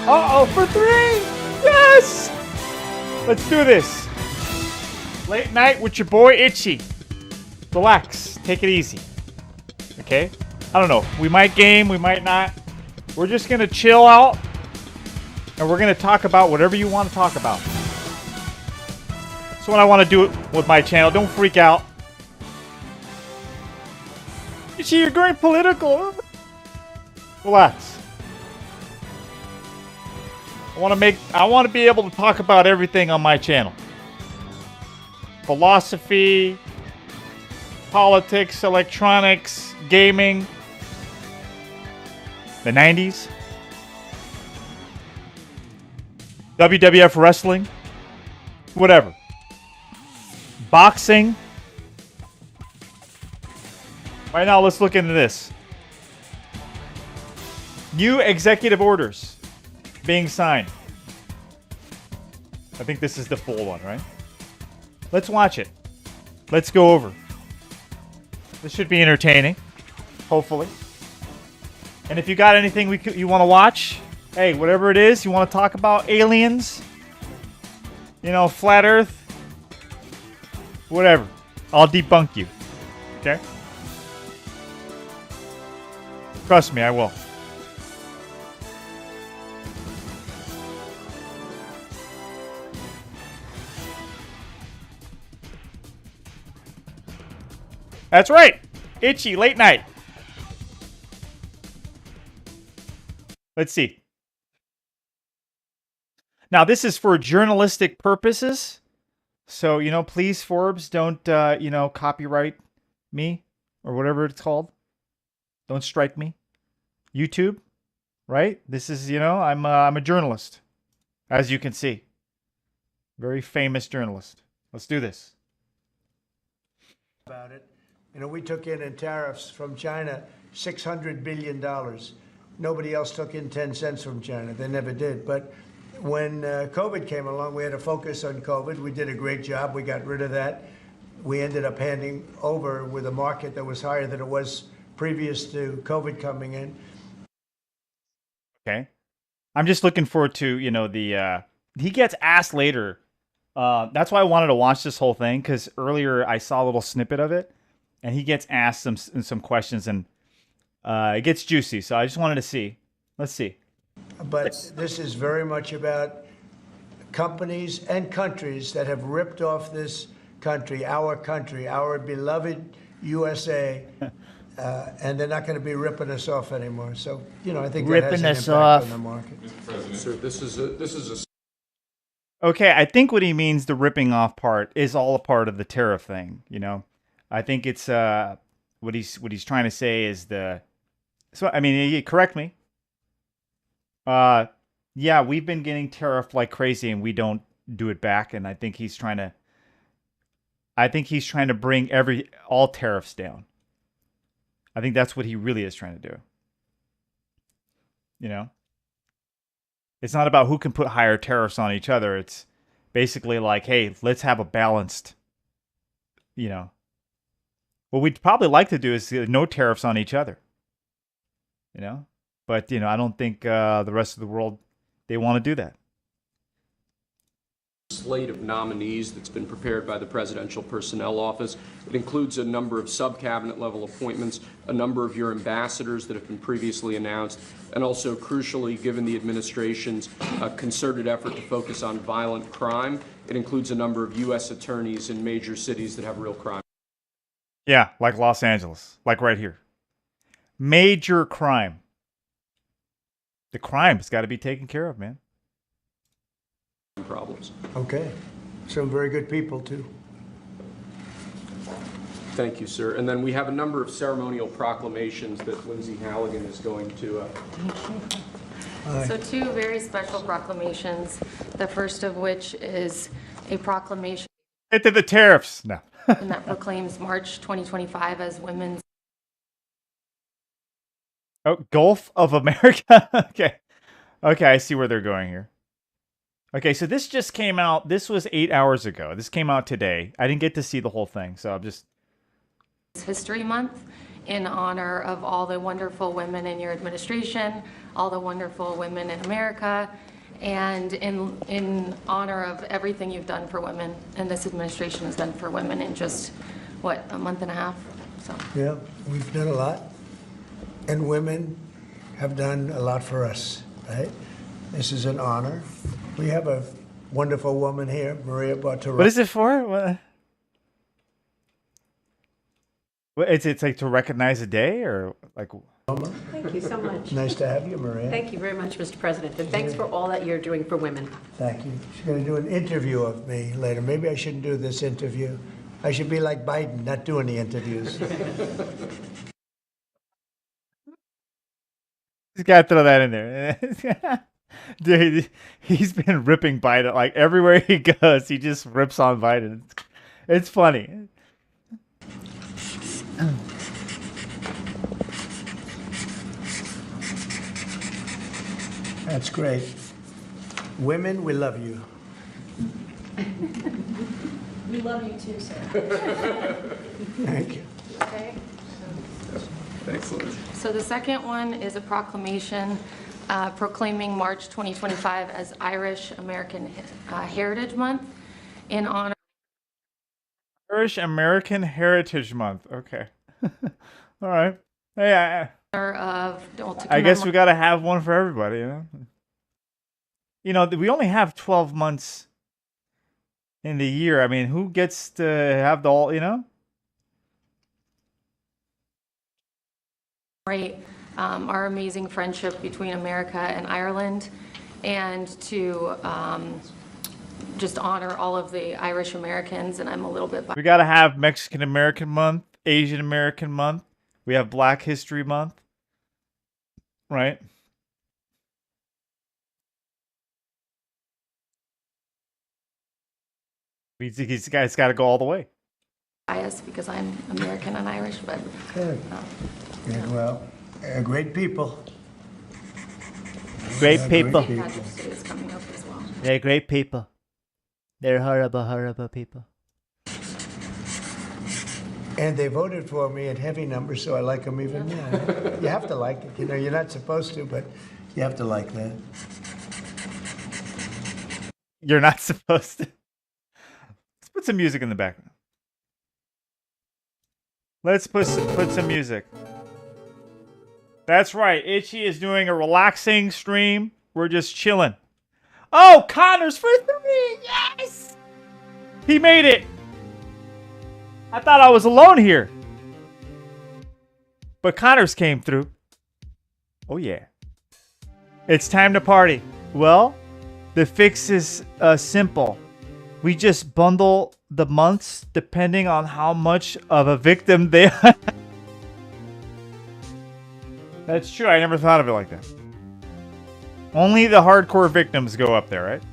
Uh-oh, for 3! Yes! Let's do this. Late night with your boy Itchy. Relax. Take it easy. Okay? I don't know. We might game, we might not. We're just going to chill out. And we're going to talk about whatever you want to talk about. That's what I want to do with my channel. Don't freak out. Itchy, you're going political. Relax. I want to be able to talk about everything on my channel. Philosophy, politics, electronics, gaming, the 90s, WWF wrestling, whatever. Boxing. Right now, let's look into this. New executive orders being signed. I think this is the full one, right? Let's watch it. Let's go over. This should be entertaining, hopefully. And if you got anything you want to watch, hey, whatever it is, you want to talk about aliens, you know, flat Earth, whatever, I'll debunk you. Okay? Trust me, I will. That's right. Itchy, late night. Let's see. Now, this is for journalistic purposes. So, you know, please, Forbes, don't, you know, copyright me or whatever it's called. Don't strike me. YouTube, right? This is, you know, I'm a journalist, as you can see. Very famous journalist. Let's do this. About it. You know, we took in tariffs from China $600 billion. Nobody else took in 10 cents from China. They never did. But when COVID came along, we had to focus on COVID. We did a great job. We got rid of that. We ended up handing over with a market that was higher than it was previous to COVID coming in. Okay. I'm just looking forward to, you know, he gets asked later. That's why I wanted to watch this whole thing, because earlier I saw a little snippet of it. And he gets asked some questions, and it gets juicy. So I just wanted to see. Let's see. But this is very much about companies and countries that have ripped off this country, our beloved USA, and they're not going to be ripping us off anymore. So, you know, I think that has an impact on the market. Mr. President, sir, this is a Okay, I think what he means, the ripping off part, is all a part of the tariff thing, you know. I think it's what he's trying to say is so I mean, correct me. Yeah, we've been getting tariffed like crazy and we don't do it back, and I think he's trying to bring all tariffs down. I think that's what he really is trying to do. You know? It's not about who can put higher tariffs on each other. It's basically like, hey, let's have a balanced, you know. What we'd probably like to do is no tariffs on each other, you know? But, you know, I don't think the rest of the world, they want to do that. slate of nominees that's been prepared by the Presidential Personnel Office. It includes a number of sub-cabinet level appointments, a number of your ambassadors that have been previously announced, and also, crucially, given the administration's concerted effort to focus on violent crime, it includes a number of U.S. attorneys in major cities that have real crime. Yeah, like Los Angeles, like right here. Major crime. The crime's got to be taken care of, man. Problems. Okay. Some very good people, too. Thank you, sir. And then we have a number of ceremonial proclamations that Lindsay Halligan is going to... So two very special proclamations, the first of which is a proclamation Get to the tariffs. No. that proclaims March 2025 as Women's Oh, Gulf of America? Okay. Okay, I see where they're going here. Okay, so this just came out. This was 8 hours ago. This came out today. I didn't get to see the whole thing, so I'm just... History Month. in honor of all the wonderful women in your administration, all the wonderful women in America, and in honor of everything you've done for women and this administration has done for women in just, what, a month and a half? So. Yeah, we've done a lot. And women have done a lot for us, right? This is an honor. We have a wonderful woman here, Maria Bartiromo. What is it for? What, it's like to recognize a day, or like? Thank you so much. Nice to have you, Maria. Thank you very much, Mr. President, and thanks for all that you're doing for women. Thank you. She's going to do an interview of me later. Maybe I shouldn't do this interview. I should be like Biden, not do any interviews. Just gotta throw that in there. Dude, he's been ripping Biden. Like, everywhere he goes, he just rips on Biden. It's funny. That's great. Women, we love you. We love you too, sir. Thank you. Okay. Excellent. So the second one is a proclamation proclaiming March 2025 as Irish American Heritage Month in honor Irish American Heritage Month. Okay. All right. Hey, of. I guess we gotta have one for everybody, you know. You know, we only have 12 months in the year. I mean, who gets to have the all? You know. Our amazing friendship between America and Ireland, and to just honor all of the Irish Americans. And I'm a little bit. We gotta have Mexican American Month, Asian American Month. We have Black History Month, right? These guys got to go all the way. Bias because I'm American and Irish, but Good. Yeah, well, great people. Great Yeah, people. great Patrick's Day is coming up as well. They're great people. They're horrible, horrible people. And they voted for me in heavy numbers, so I like them even more. You have to like it. You know, you're not supposed to, but you have to like that. You're not supposed to. Let's put some music in the background. Let's put some music. That's right. Itchy is doing a relaxing stream. We're just chilling. Oh, Connors for 3. Yes! He made it. I thought I was alone here. But Connors came through. Oh, yeah. It's time to party. Well, the fix is simple. We just bundle the months depending on how much of a victim they are. That's true. I never thought of it like that. Only the hardcore victims go up there, right?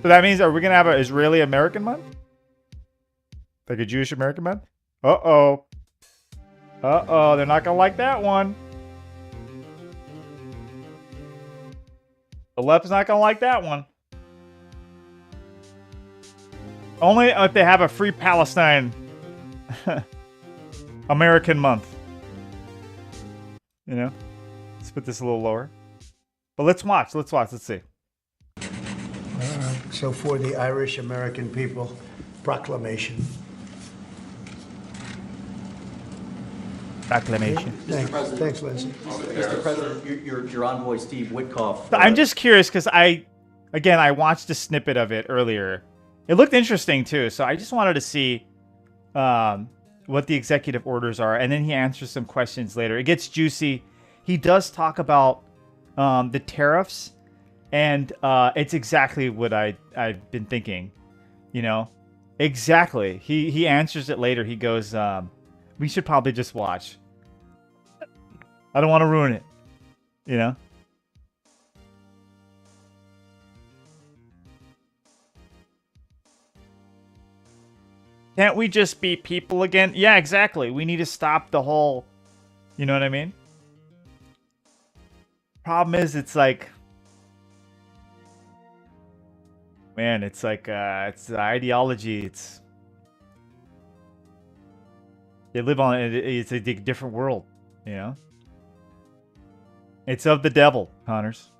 So that means, are we going to have an Israeli American month? Like a Jewish American month? Uh-oh. Uh-oh, they're not going to like that one. The left's not going to like that one. Only if they have a Free Palestine American month. You know? Let's put this a little lower. But let's watch. Let's see. So for the Irish American people, proclamation. Proclamation. Thanks, Lindsay. Mr. President, your envoy, Steve Witkoff. I'm just curious because I watched a snippet of it earlier. It looked interesting too, so I just wanted to see what the executive orders are, and then he answers some questions later. It gets juicy. He does talk about the tariffs, and it's exactly what I've been thinking. You know, exactly. He answers it later. He goes, "We should probably just watch. I don't want to ruin it." You know. Can't we just be people again? Yeah, exactly. We need to stop the whole, you know what I mean? Problem is, it's like, Man, it's like it's the ideology. They live on it's a different world, you know. It's of the devil, Connors.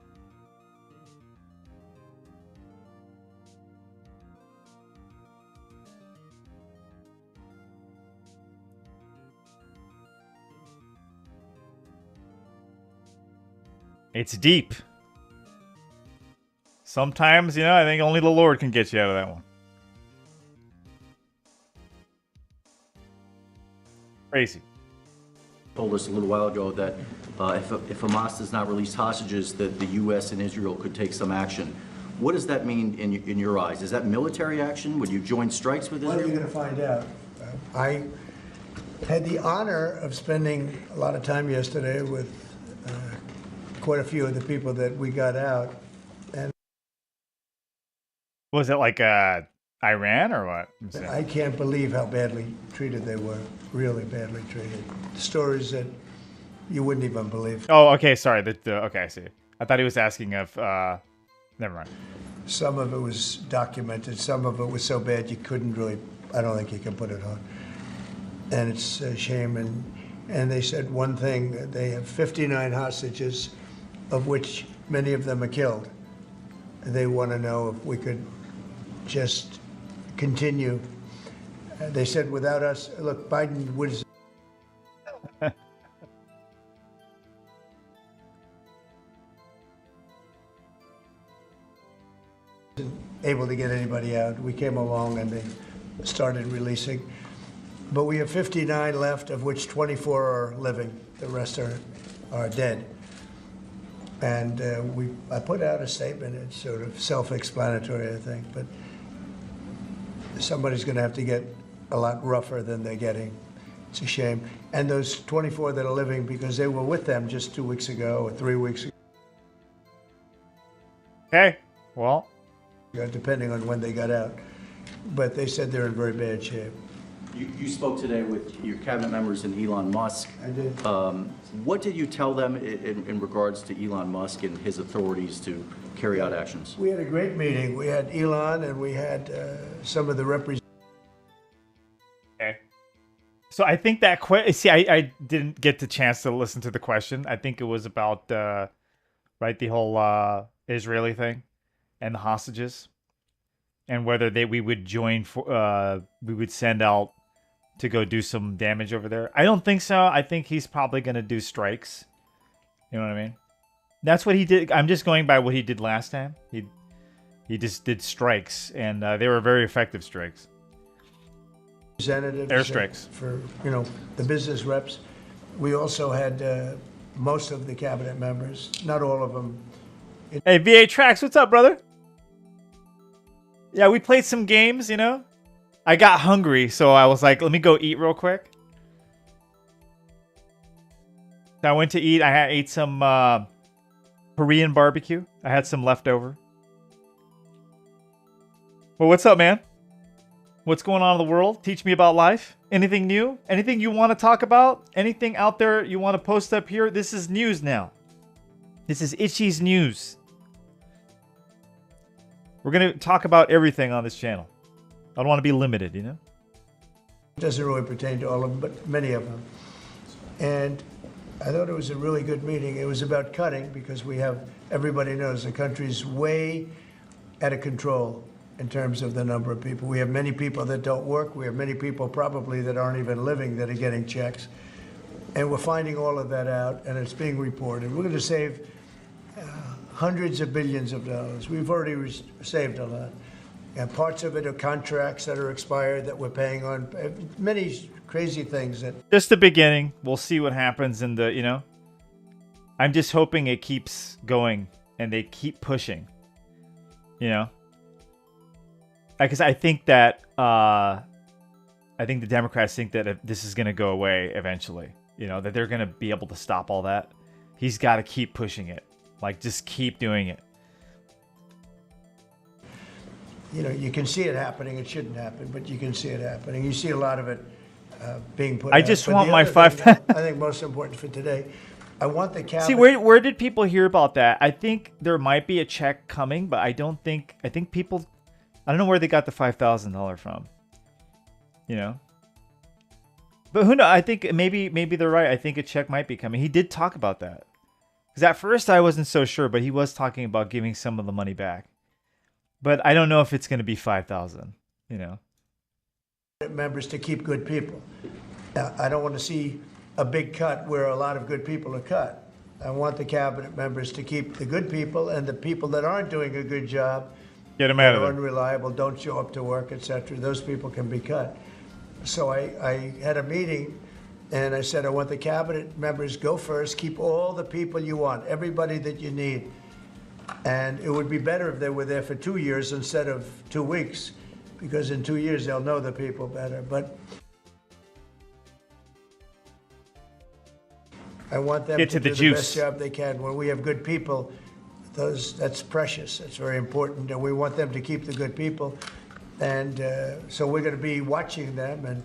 It's deep. Sometimes, you know, I think only the Lord can get you out of that one. Crazy. Told us a little while ago that if Hamas does not release hostages, that the U.S. and Israel could take some action. What does that mean in your eyes? Is that military action? Would you join strikes with Well, Israel? you're going to find out. I had the honor of spending a lot of time yesterday with quite a few of the people that we got out. And Was it like Iran or what? I can't believe how badly treated they were, really badly treated. Stories that you wouldn't even believe. Oh, okay, sorry. Okay, I see. I thought he was asking of. Never mind. Some of it was documented. Some of it was so bad you couldn't really. I don't think you can put it on. And it's a shame. And they said one thing. They have 59 hostages, of which many of them are killed. They want to know if we could just continue. They said without us, look, Biden was able to get anybody out. We came along and they started releasing. But we have 59 left, of which 24 are living. The rest are dead. And I put out a statement. It's sort of self-explanatory, I think. But somebody's going to have to get a lot rougher than they're getting. It's a shame. And those 24 that are living, because they were with them just 2 weeks ago or 3 weeks ago, Okay, well, depending on when they got out. But they said they're in very bad shape. You spoke today with your cabinet members and Elon Musk. I did. What did you tell them in regards to Elon Musk and his authorities to carry out actions? We had a great meeting. We had Elon and we had some of the representatives. okay. So I think that see, I didn't get the chance to listen to the question. I think it was about right, the whole Israeli thing and the hostages, and whether we would join for we would send out to go do some damage over there. I don't think so. I think he's probably going to do strikes. You know what I mean? That's what he did. I'm just going by what he did last time. He just did strikes, and they were very effective strikes. Airstrikes. For, you know, the business reps. We also had most of the cabinet members, not all of them. Hey, VA Tracks, what's up, brother? Yeah, we played some games, you know? I got hungry, so I was like, let me go eat real quick. So I went to eat. I ate some Korean barbecue. I had some leftover. Well, what's up, man? What's going on in the world? Teach me about life. Anything new? Anything you want to talk about? Anything out there you want to post up here? This is news now. This is Itchy's news. We're going to talk about everything on this channel. I don't want to be limited, you know? It doesn't really pertain to all of them, but many of them. And I thought it was a really good meeting. It was about cutting because we have, everybody knows the country's way out of control in terms of the number of people. We have many people that don't work. We have many people probably that aren't even living that are getting checks. And we're finding all of that out, and it's being reported. We're going to save hundreds of billions of dollars. We've already saved a lot. And parts of it are contracts that are expired that we're paying on. Many crazy things that. Just the beginning. We'll see what happens in the, you know. I'm just hoping it keeps going and they keep pushing. You know. Because I think that I think the Democrats think that this is going to go away eventually. You know, that they're going to be able to stop all that. He's got to keep pushing it. Like, just keep doing it. You know, you can see it happening. It shouldn't happen, but you can see it happening. You see a lot of it being put out. I just But want the my other five. thing I think most important for today, I want the cabinet. See, where did people hear about that? I think there might be a check coming, but I don't think. I think people. I don't know where they got the $5,000 from. You know. But who knows? I think maybe they're right. I think a check might be coming. He did talk about that. Because at first I wasn't so sure, but he was talking about giving some of the money back. But I don't know if it's going to be 5,000. You know. Members to keep good people. I don't want to see a big cut where a lot of good people are cut. I want the cabinet members to keep the good people, and the people that aren't doing a good job, Get him out of are there. unreliable, don't show up to work, etc. Those people can be cut. So I had a meeting, and I said, I want the cabinet members go first, keep all the people you want, everybody that you need. And it would be better if they were there for 2 years instead of 2 weeks, because in 2 years they'll know the people better. But I want them Get to to the do the juice. best job they can. When we have good people, that's precious. That's very important, and we want them to keep the good people. And so we're going to be watching them, and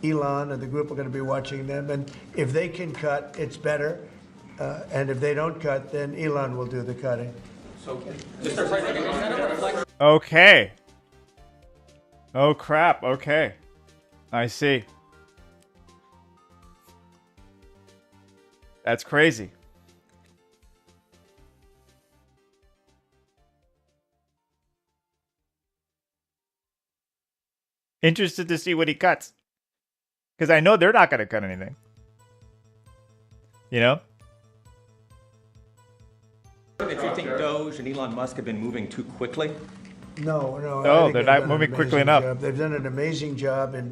Elon and the group are going to be watching them. And if they can cut, it's better. And if they don't cut, then Elon will do the cutting. Okay. Oh crap. Okay. I see. That's crazy. Interested to see what he cuts. Because I know they're not going to cut anything. You know? If you think Doge and Elon Musk have been moving too quickly? No. No, I think they're they've not done an moving quickly amazing enough. job. They've done an amazing job, and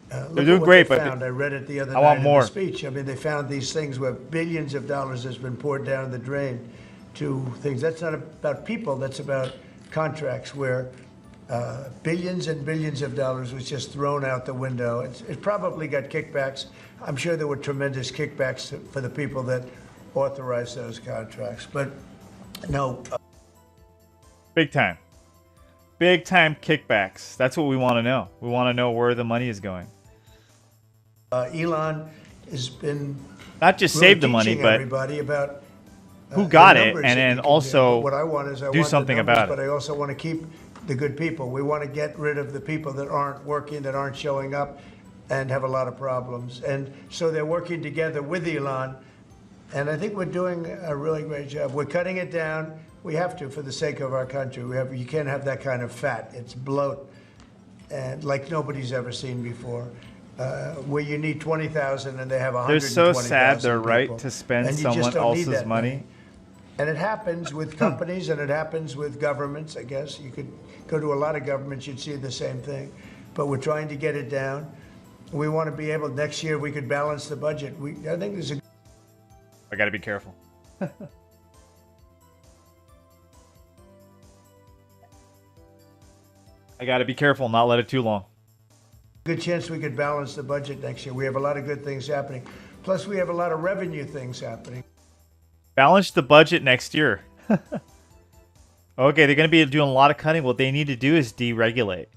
look They're at doing what great, they but found. I read it the other I night want in more. the speech. I mean, they found these things where billions of dollars has been poured down the drain to things. That's not about people. That's about contracts where billions and billions of dollars was just thrown out the window. It probably got kickbacks. I'm sure there were tremendous kickbacks for the people that authorized those contracts. But no. Big time. Big time kickbacks. That's what we want to know. We want to know where the money is going. Elon has been Not just really save the money, teaching but everybody about who got the it, numbers and that then you can also do. What I want is I do want something the numbers, about it. but I also want to keep the good people. We want to get rid of the people that aren't working, that aren't showing up, and have a lot of problems. And so they're working together with Elon, and I think we're doing a really great job. We're cutting it down. We have to for the sake of our country. You can't have that kind of fat. It's bloat, and like nobody's ever seen before. Where you need 20,000 and they have 120,000. they're so sad they're right people. to spend And you just someone don't need else's that money. And it happens with companies, and it happens with governments, I guess. You could go to a lot of governments, you'd see the same thing. But we're trying to get it down. We want to be able, next year, we could balance the budget. I think there's a I got to be careful. I got to be careful, not let it too long. good chance we could balance the budget next year. We have a lot of good things happening. Plus, we have a lot of revenue things happening. Balance the budget next year. Okay, they're going to be doing a lot of cutting. What they need to do is deregulate.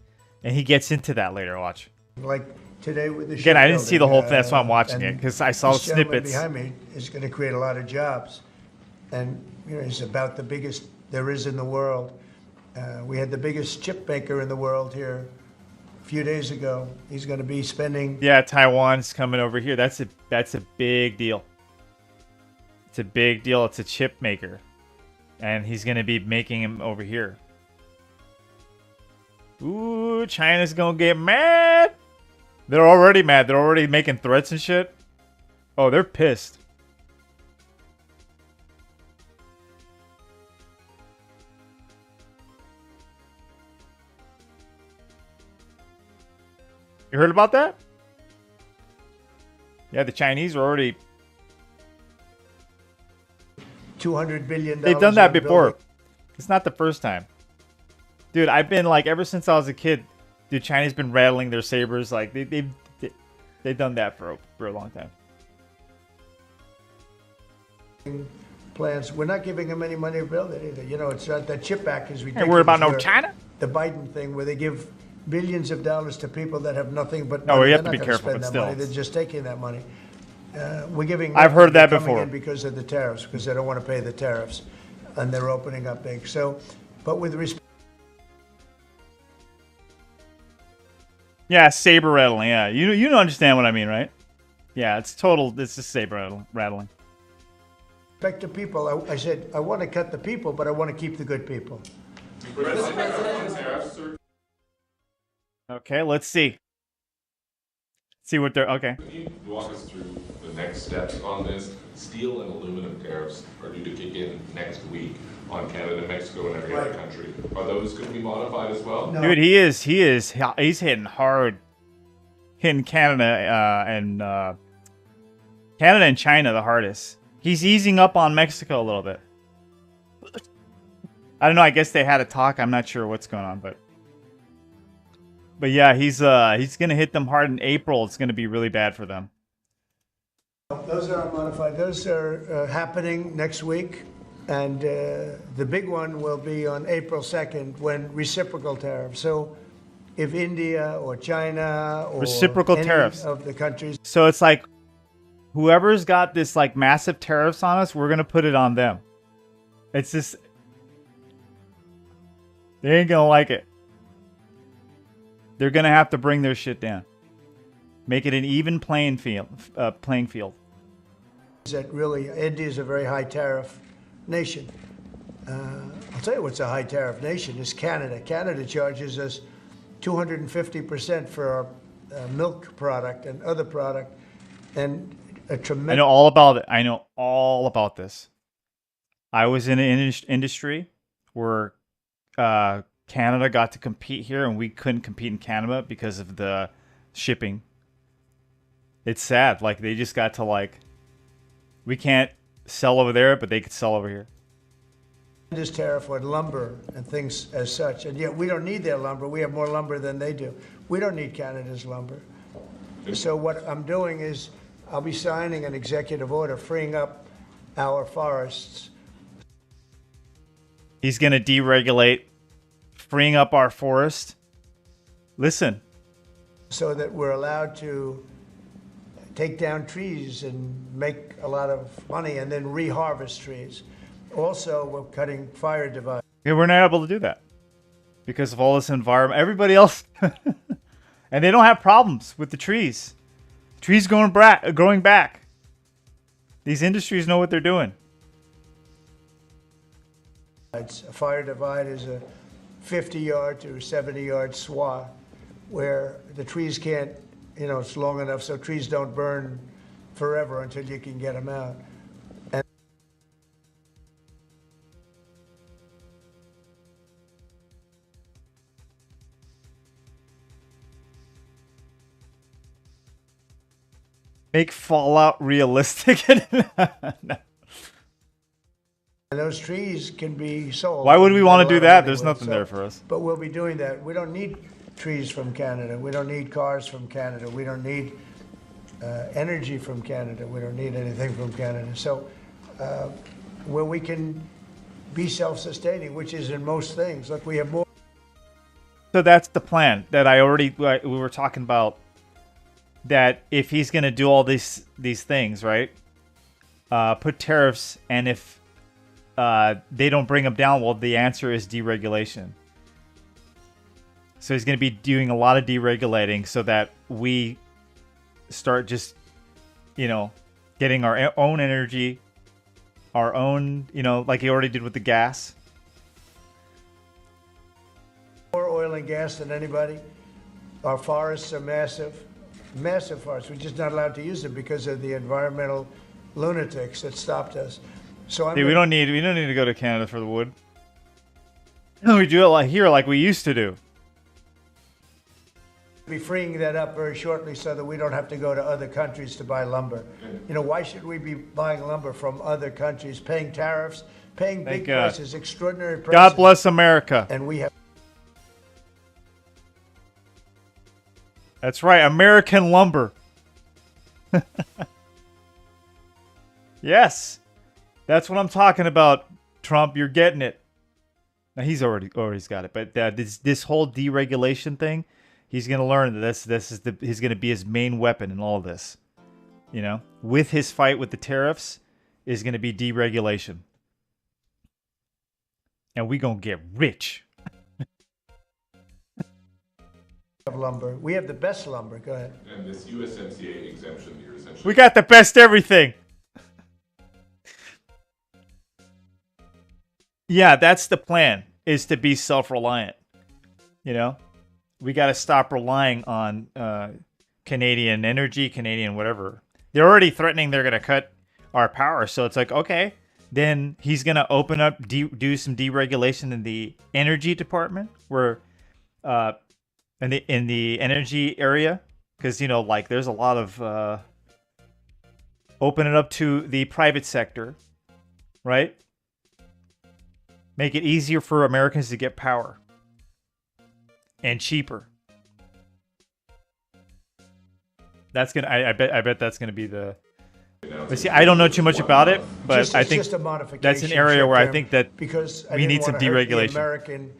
And he gets into that later, watch. Like today with the Again, I didn't see the whole thing. That's why I'm shipbuilding, watching it, and because I saw this gentleman snippets. behind me is going to create a lot of jobs. And, you know, it's about the biggest there is in the world. We had the biggest chip maker in the world here a few days ago. He's going to be spending... Yeah, Taiwan's coming over here. That's a big deal. It's a big deal. It's a chip maker. And he's going to be making him over here. Ooh, China's going to get mad. They're already mad. They're already making threats and shit. Oh, they're pissed. You heard about that? Yeah, the Chinese are already... $200 billion. They've done that on before. building. It's not the first time. Dude, I've been like, ever since I was a kid, dude, China's been rattling their sabers. Like, they've done that for a long time. Plans. We're not giving them any money to build it either. You know, it's not, that CHIP Act is ridiculous. Ain't worried about no where China? The Biden thing where they give billions of dollars to people that have nothing but No, money. you have They're to be not gonna careful, spend but that still. money. They're just taking that money. We're giving. I've heard that they're coming before. in because of the tariffs, because they don't want to pay the tariffs, and they're opening up big. So, but with respect. Yeah, saber rattling. Yeah, you don't understand what I mean, right? Yeah, it's total. It's just saber rattling. Respect the people. I said, I want to cut the people, but I want to keep the good people. Okay, let's see. See what they're okay. Can you walk us through the next steps on this? Steel and aluminum tariffs are due to kick in next week on Canada, Mexico, and every other country. Are those going to be modified as well? No. Dude, he's hitting hard, hitting Canada and China the hardest. He's easing up on Mexico a little bit. I don't know. I guess they had a talk. I'm not sure what's going on, but yeah, he's gonna hit them hard in April. It's gonna be really bad for them. Those are modified. Those are happening next week. And the big one will be on April 2nd when reciprocal tariffs. So if India or China or Reciprocal any tariffs. of the countries, So it's like whoever's got this like massive tariffs on us, we're gonna put it on them. It's just they ain't gonna like it. They're gonna have to bring their shit down. Make it an even playing field. that really, India is a very high tariff nation. I'll tell you what's a high tariff nation is Canada. Canada charges us 250% for our milk product and other product, and a I tremendous. know all about it. I know all about this. I was in an industry where Canada got to compete here, and we couldn't compete in Canada because of the shipping. It's sad. Like they just got to like, we can't sell over there, but they could sell over here. This tariff on lumber and things as such, and yet we don't need their lumber. We have more lumber than they do. We don't need Canada's lumber. So what I'm doing is I'll be signing an executive order freeing up our forests. He's going to deregulate, freeing up our forest. Listen. So that we're allowed to take down trees and make a lot of money and then reharvest trees. Also, we're cutting fire divide. Yeah, we're not able to do that because of all this environment. Everybody else, and they don't have problems with the trees. Trees growing back. These industries know what they're doing. A fire divide is a 50-yard to 70-yard swath where the trees can't, it's long enough so trees don't burn forever until you can get them out. Make Fallout realistic. And those trees can be sold. Why would we want to do that? Anyway, There's nothing there for us. But we'll be doing that. We don't need trees from Canada. We don't need cars from Canada. We don't need energy from Canada. We don't need anything from Canada. So where we can be self-sustaining, which is in most things. Look, we have more. So that's the plan that we were talking about. That if he's going to do all these things, right? Put tariffs, and if they don't bring them down, well, the answer is deregulation. So he's going to be doing a lot of deregulating so that we start just, getting our own energy, our own, like he already did with the gas. More oil and gas than anybody. Our forests are massive forests. We're just not allowed to use them because of the environmental lunatics that stopped us. So We don't need to go to Canada for the wood. We do it like here, like we used to do. Be freeing that up very shortly so that we don't have to go to other countries to buy lumber. Why should we be buying lumber from other countries, paying tariffs, paying big prices, extraordinary prices? God bless America. And we have. That's right, American lumber. Yes, that's what I'm talking about, Trump. You're getting it. Now he's already got it, but this whole deregulation thing, he's gonna learn that he's gonna be his main weapon in all of this. With his fight with the tariffs, is gonna be deregulation, and we gonna get rich. Of have lumber. We have the best lumber. Go ahead. And this USMCA exemption that you're essentially. We got the best everything. Yeah, that's the plan, is to be self-reliant. You know? We got to stop relying on Canadian energy, Canadian whatever. They're already threatening they're going to cut our power. So it's like, okay, then he's going to open up, do some deregulation in the energy department, where in the energy area, because, you know, like there's a lot of open it up to the private sector, right? Make it easier for Americans to get power. And cheaper. That's gonna. I bet that's gonna be the. But see, I don't know too much about it, but I think just a modification, that's an area where I short-term, think that because I we didn't need some wanna hurt the deregulation.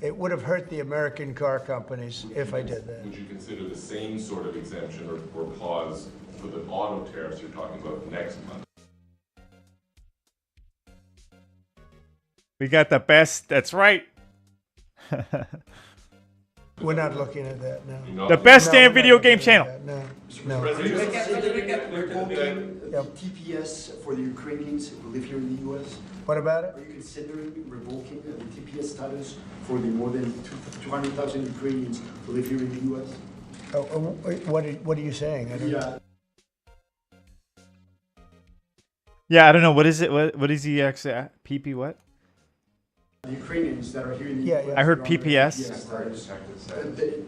It would have hurt the American car companies if I did that. Would you consider the same sort of exemption or pause for the auto tariffs you're talking about next month? We got the best. That's right. We're not looking at that, no. The best No, damn we're not video looking game at channel. that, No, Mr. no. President, revoking Yep. TPS for the Ukrainians who live here in the U.S.? What about it? Are you considering revoking the TPS status for the more than 200,000 Ukrainians who live here in the U.S.? Oh, what are you saying? I don't know. Yeah. Yeah, I don't know. What is it? What is he actually at? PP what? The Ukrainians that are here in the Yeah, U.S. yeah. I heard they're under PPS. status.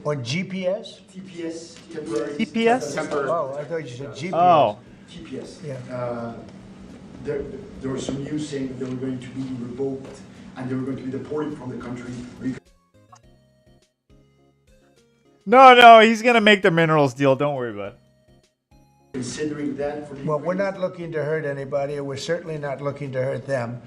On GPS? TPS, temporary. TPS? Oh, I thought you said GPS. Oh, TPS. Yeah. There was some news saying that they were going to be revoked and they were going to be deported from the country. Are you no, he's gonna make the minerals deal. Don't worry about it. considering that for the Well, we're Ukrainians? not looking to hurt anybody, and we're certainly not looking to hurt them.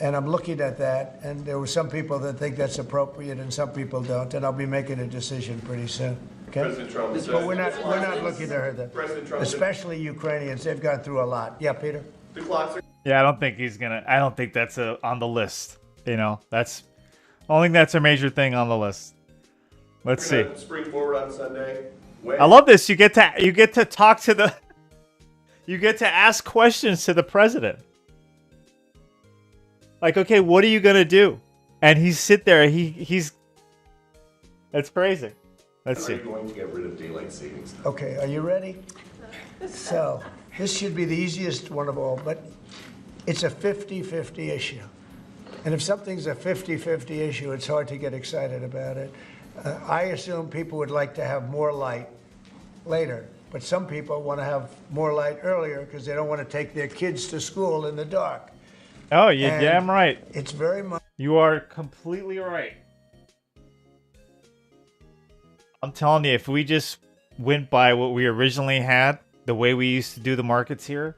And I'm looking at that, and there were some people that think that's appropriate and some people don't, and I'll be making a decision pretty soon. Okay? President Trump says. But we're not looking to hurt them, President Trump said especially Ukrainians. They've gone through a lot. Yeah, Peter? the clocks are Yeah, I don't think he's gonna. I don't think that's on the list. You know, that's. I don't think that's a major thing on the list. Let's see. gonna spring forward on Sunday. When? I love this. You get to talk to the. You get to ask questions to the president. Like, okay, what are you gonna do? And he's sit there. He's. That's crazy. Let's Are see. you going to get rid of daylight savings time? Okay, are you ready? So, this should be the easiest one of all, but it's a 50-50 issue. And if something's a 50-50 issue, it's hard to get excited about it. I assume people would like to have more light later, but some people want to have more light earlier because they don't want to take their kids to school in the dark. Oh, you're And damn right. It's very much. You are completely right. I'm telling you, if we just went by what we originally had, the way we used to do the markets here,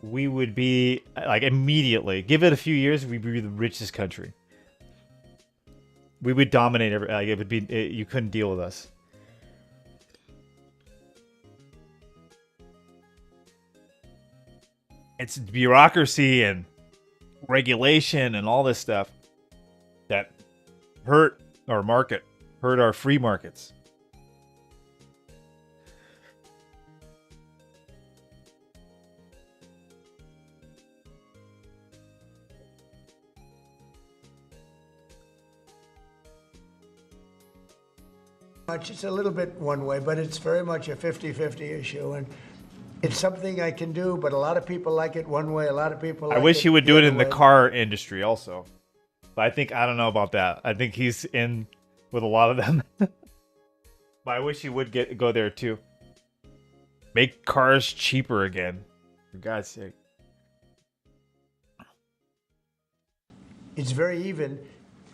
we would be, like, immediately, give it a few years, we'd be the richest country. We would dominate like, it would be, you couldn't deal with us. It's bureaucracy and regulation and all this stuff that hurt our market, hurt our free markets. It's a little bit one way, but it's very much a 50-50 issue. And it's something I can do, but a lot of people like it one way, a lot of people like I wish it he would do it other in the way. car industry also. But I don't know about that. I think he's in with a lot of them. But I wish he would go there too. Make cars cheaper again. For God's sake. It's very even.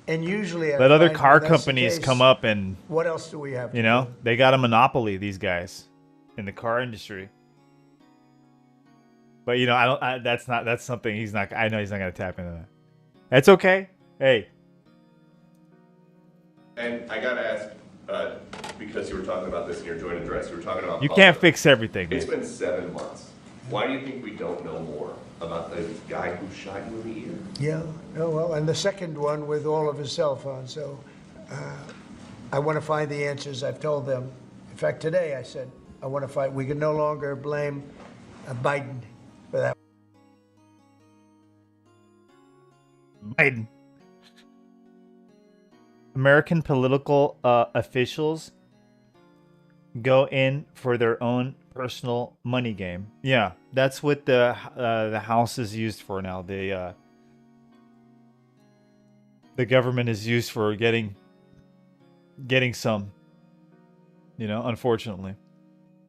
And usually, I Let other find car when that's the companies case, come up and, What else do we have? you to know, do? they got a monopoly, these guys, in the car industry. But, you know, that's something I know he's not going to tap into that. That's okay. Hey, And I gotta ask, because you were talking about this in your joint address, you were talking about. you can't fix everything. It's Man. been 7 months. Why do you think we don't know more about the guy who shot you in the ear? Yeah. Oh, well, and the second one with all of his cell phones. So I want to find the answers. I've told them. In fact, today I said, I want to find, we can no longer blame Biden for that. Biden. American political officials go in for their own personal money game. Yeah, that's what the House is used for now. The government is used for getting some. You know, unfortunately,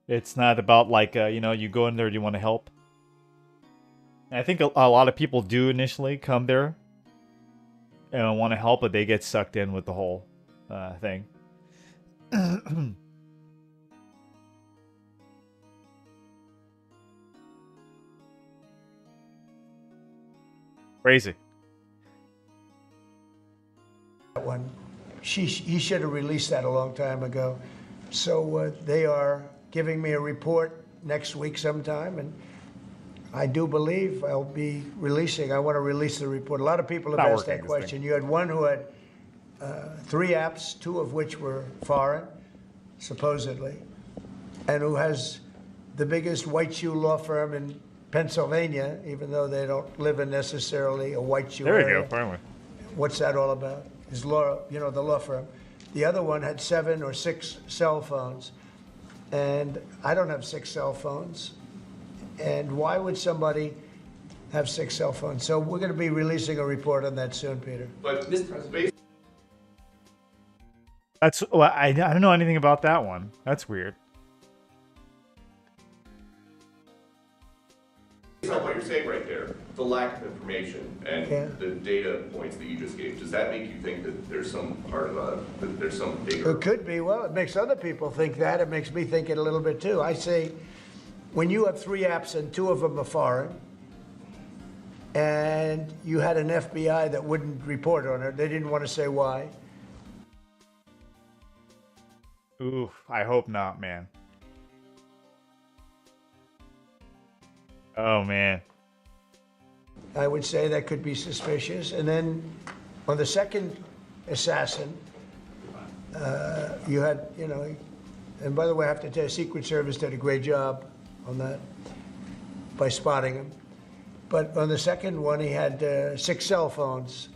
it's not about like you know, you go in there, you want to help. I think a lot of people do initially come there and want to help, but they get sucked in with the whole thing. Crazy. That one, he should have released that a long time ago. So they are giving me a report next week sometime, and I do believe I'll be releasing. I want to release the report. A lot of people have asked that question. You had one who had 3 apps, 2 of which were foreign, supposedly, and who has the biggest white shoe law firm in Pennsylvania, even though they don't live in necessarily a white shoe area. There we go, finally. What's that all about? His law, you know, the law firm. The other one had 7 or 6 cell phones, and I don't have 6 cell phones. And why would somebody have 6 cell phones? So we're going to be releasing a report on that soon, Peter. But That's well, I don't know anything about that one. That's weird. based on what you're saying right there, the lack of information and the data points that you just gave, does that make you think that there's some part of that there's some bigger? It could be. Well, it makes other people think that. It makes me think it a little bit too. I say, when you have 3 apps and 2 of them are foreign, and you had an FBI that wouldn't report on it, they didn't want to say why. Ooh, I hope not, man. Oh, man. I would say that could be suspicious. And then on the second assassin, you had, you know, and by the way, I have to tell you, Secret Service did a great job on that by spotting him. But on the second one, he had 6 cell phones.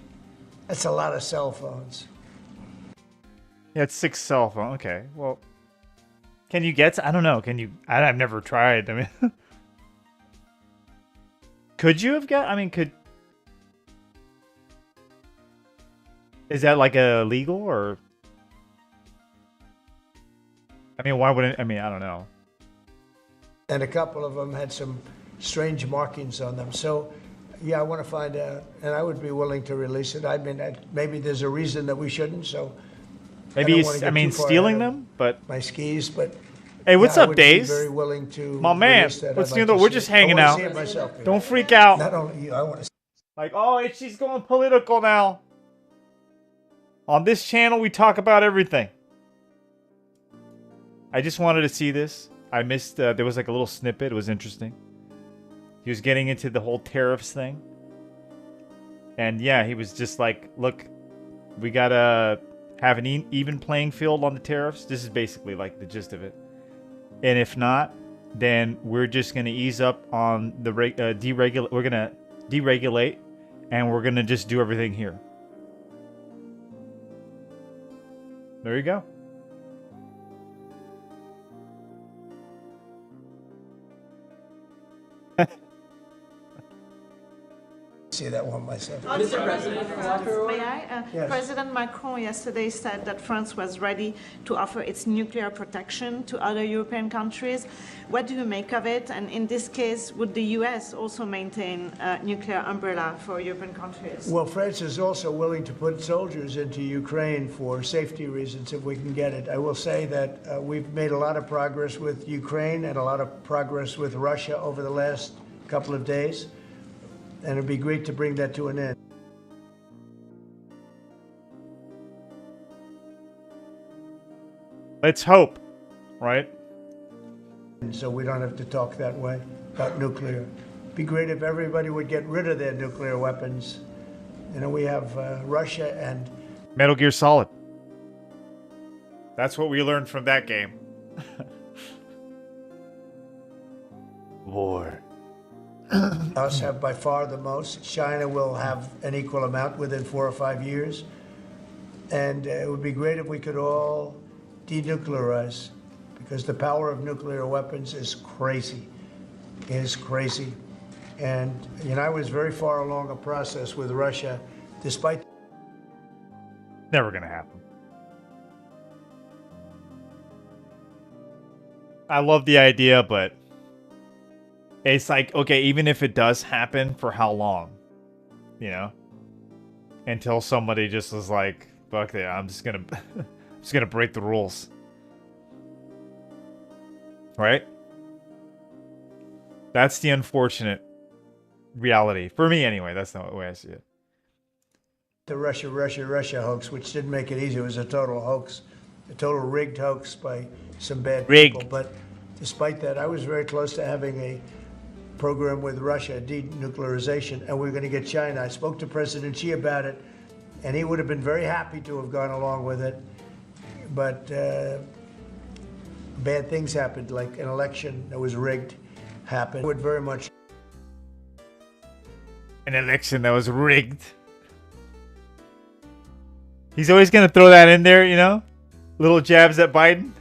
That's a lot of cell phones. Yeah, it's 6 cell phone. Okay, well, can you get? I don't know. Can you? I've never tried. I mean, could you have got? I mean, could? Is that like illegal or? I mean, why wouldn't? I mean, I don't know. And a couple of them had some strange markings on them. So, yeah, I want to find out, and I would be willing to release it. I mean, maybe there's a reason that we shouldn't. So. Maybe he's, I mean, stealing them, but my skis. But hey, what's up, Days? Very willing to. My man, what's new though? We're just hanging out. Don't freak out. Not only you, I want to. Like, oh, she's going political now. On this channel, we talk about everything. I just wanted to see this. I missed. There was like a little snippet. It was interesting. He was getting into the whole tariffs thing, and yeah, he was just like, "Look, we gotta have an even playing field on the tariffs." This is basically like the gist of it. And if not, then we're just going to ease up on the deregulate. We're going to deregulate, and we're going to just do everything here. There you go. See that one myself. Mr. President, May I? Yes. President Macron yesterday said that France was ready to offer its nuclear protection to other European countries. What do you make of it? And in this case, would the US also maintain a nuclear umbrella for European countries? Well, France is also willing to put soldiers into Ukraine for safety reasons if we can get it. I will say that we've made a lot of progress with Ukraine and a lot of progress with Russia over the last couple of days. And it'd be great to bring that to an end. Let's hope, right? And so we don't have to talk that way about nuclear. It'd be great if everybody would get rid of their nuclear weapons. You know, we have Russia and Metal Gear Solid. That's what we learned from that game. War. Us have by far the most. China will have an equal amount within 4 or 5 years. And it would be great if we could all denuclearize, because the power of nuclear weapons is crazy. Is crazy. And I was very far along a process with Russia, despite. Never gonna happen. I love the idea, but it's like, okay, even if it does happen, for how long? You know? Until somebody just is like, fuck it, I'm just gonna break the rules. Right? That's the unfortunate reality. For me anyway, that's the way I see it. The Russia hoax, which didn't make it easy. It was a total hoax, a total rigged hoax by some bad people. But despite that, I was very close to having a program with Russia, denuclearization, and we were going to get China. I spoke to President Xi about it, and he would have been very happy to have gone along with it. But bad things happened, like an election that was rigged happened. I would very much. An election that was rigged. He's always going to throw that in there, you know? Little jabs at Biden.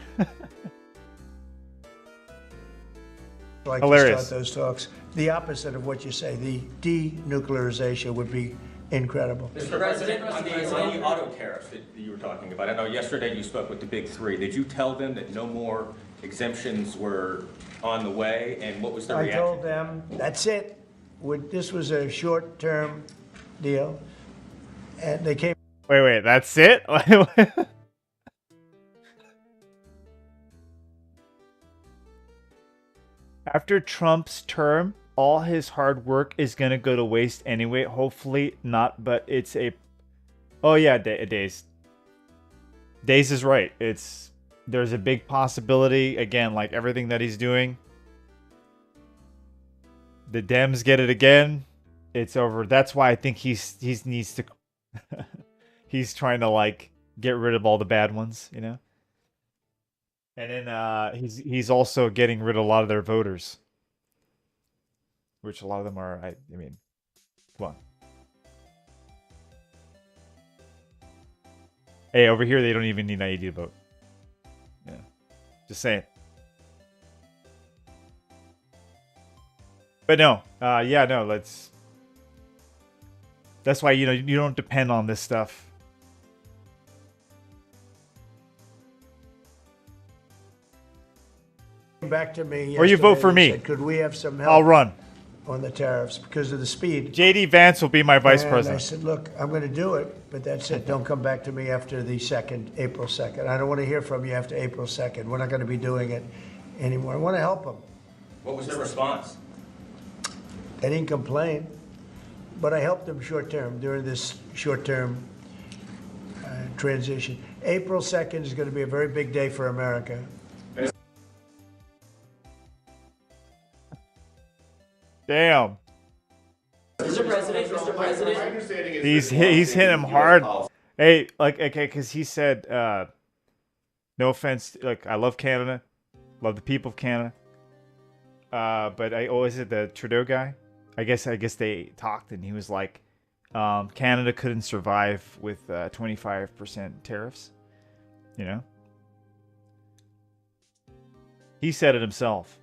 Like Hilarious. to start those talks. The opposite of what you say, the denuclearization would be incredible. Mr. President, on the auto tariffs that you were talking about, I know yesterday you spoke with the big three. Did you tell them that no more exemptions were on the way, and what was their reaction? I told them, that's it. This was a short-term deal, and they came. Wait, that's it? After Trump's term, all his hard work is going to go to waste anyway. Hopefully not, but it's a... Oh yeah, Days. Days is right. There's a big possibility, again, like everything that he's doing. The Dems get it again. It's over. That's why I think he needs to... He's trying to, like, get rid of all the bad ones, you know? And then he's also getting rid of a lot of their voters. Which a lot of them are, I mean, come on. Hey, over here they don't even need ID to vote. Yeah. Just saying. But no, yeah, no, that's why, you know, you don't depend on this stuff. Back to me. Or you vote for me. Said, could we have some help? I'll run on the tariffs because of the speed. JD Vance will be my vice president. I said, look, I'm going to do it, but that's it. Don't come back to me after the April 2nd. I don't want to hear from you after April 2nd. We're not going to be doing it anymore. I want to help them. What was their response? They didn't complain, but I helped them short term during this short term transition. April 2nd is going to be a very big day for America. Damn. Mr. President. He's hitting him hard. Hey, like, okay, because he said, no offense, like, I love Canada, love the people of Canada. But is it the Trudeau guy? I guess they talked, and he was like, Canada couldn't survive with 25% tariffs. You know, he said it himself.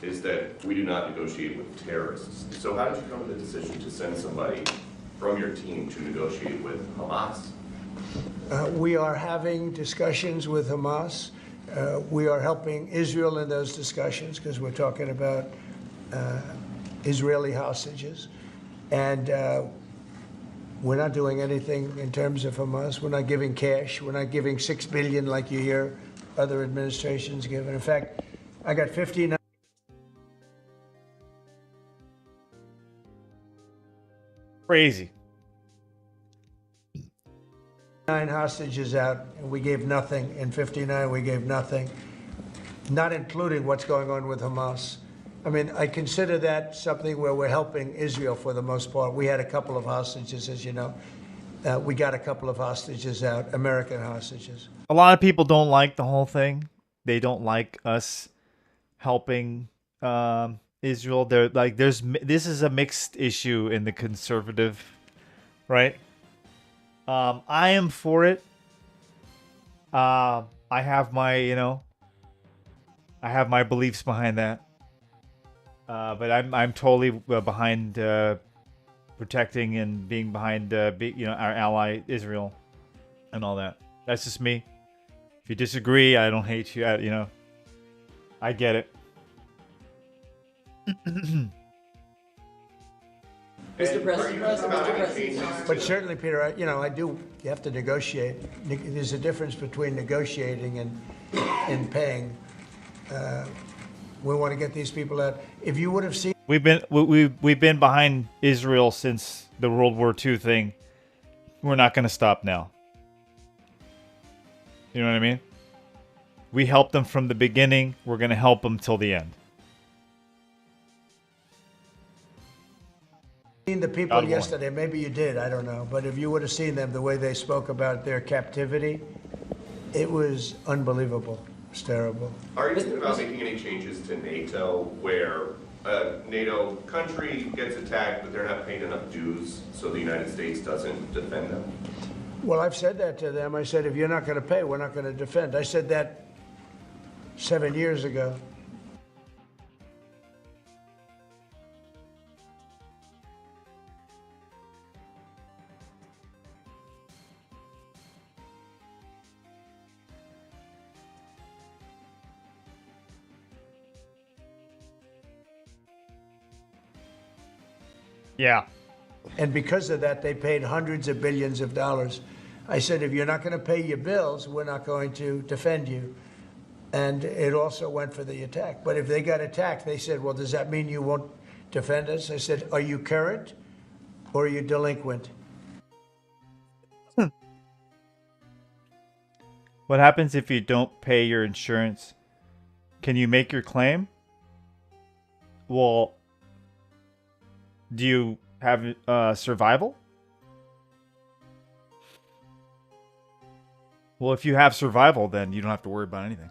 Is that we do not negotiate with terrorists. So how did you come to the decision to send somebody from your team to negotiate with Hamas? We are having discussions with Hamas. We are helping Israel in those discussions because we're talking about Israeli hostages. And we're not doing anything in terms of Hamas. We're not giving cash. We're not giving $6 billion like you hear other administrations give. And in fact, I got 59. Crazy. 9 hostages out, and we gave nothing. In 59, we gave nothing, not including what's going on with Hamas. I mean, I consider that something where we're helping Israel for the most part. We had a couple of hostages, as you know. we got a couple of hostages out, American hostages. A lot of people don't like the whole thing. They don't like us helping Israel. They're like, this is a mixed issue in the conservative, right? I am for it. I have my, I have my beliefs behind that. But I'm totally behind protecting and being behind, our ally Israel, and all that. That's just me. If you disagree, I don't hate you. I get it. Mr. President, But certainly, Peter, I do. You have to negotiate. There's a difference between negotiating and paying. We want to get these people out. If you would have seen, we've been behind Israel since the World War II thing. We're not going to stop now. You know what I mean? We helped them from the beginning. We're going to help them till the end. seen the people yesterday, maybe you did, I don't know, but if you would have seen them, the way they spoke about their captivity, it was unbelievable. It was terrible. Are you thinking about making any changes to NATO where a NATO country gets attacked, but they're not paying enough dues, so the United States doesn't defend them? Well, I've said that to them. I said, if you're not going to pay, we're not going to defend. I said that 7 years ago. Yeah. And because of that, they paid hundreds of billions of dollars. I said, if you're not going to pay your bills, we're not going to defend you. And it also went for the attack. But if they got attacked, they said, well, does that mean you won't defend us? I said, are you current or are you delinquent? What happens if you don't pay your insurance? Can you make your claim? Well, do you have survival? Well, if you have survival, then you don't have to worry about anything.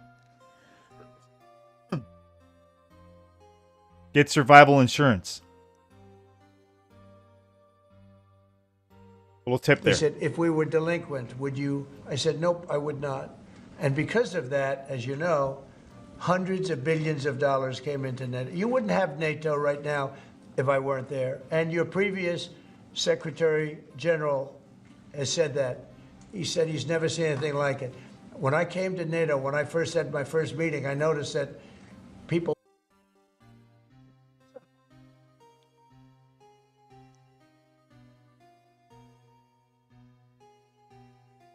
Get survival insurance. A little tip there. He said, if we were delinquent, would you? I said, nope, I would not. And because of that, as you know, hundreds of billions of dollars came into NATO. You wouldn't have NATO right now if I weren't there. And your previous Secretary General has said that. He said he's never seen anything like it. When I came to NATO, when I first had my first meeting, I noticed that people...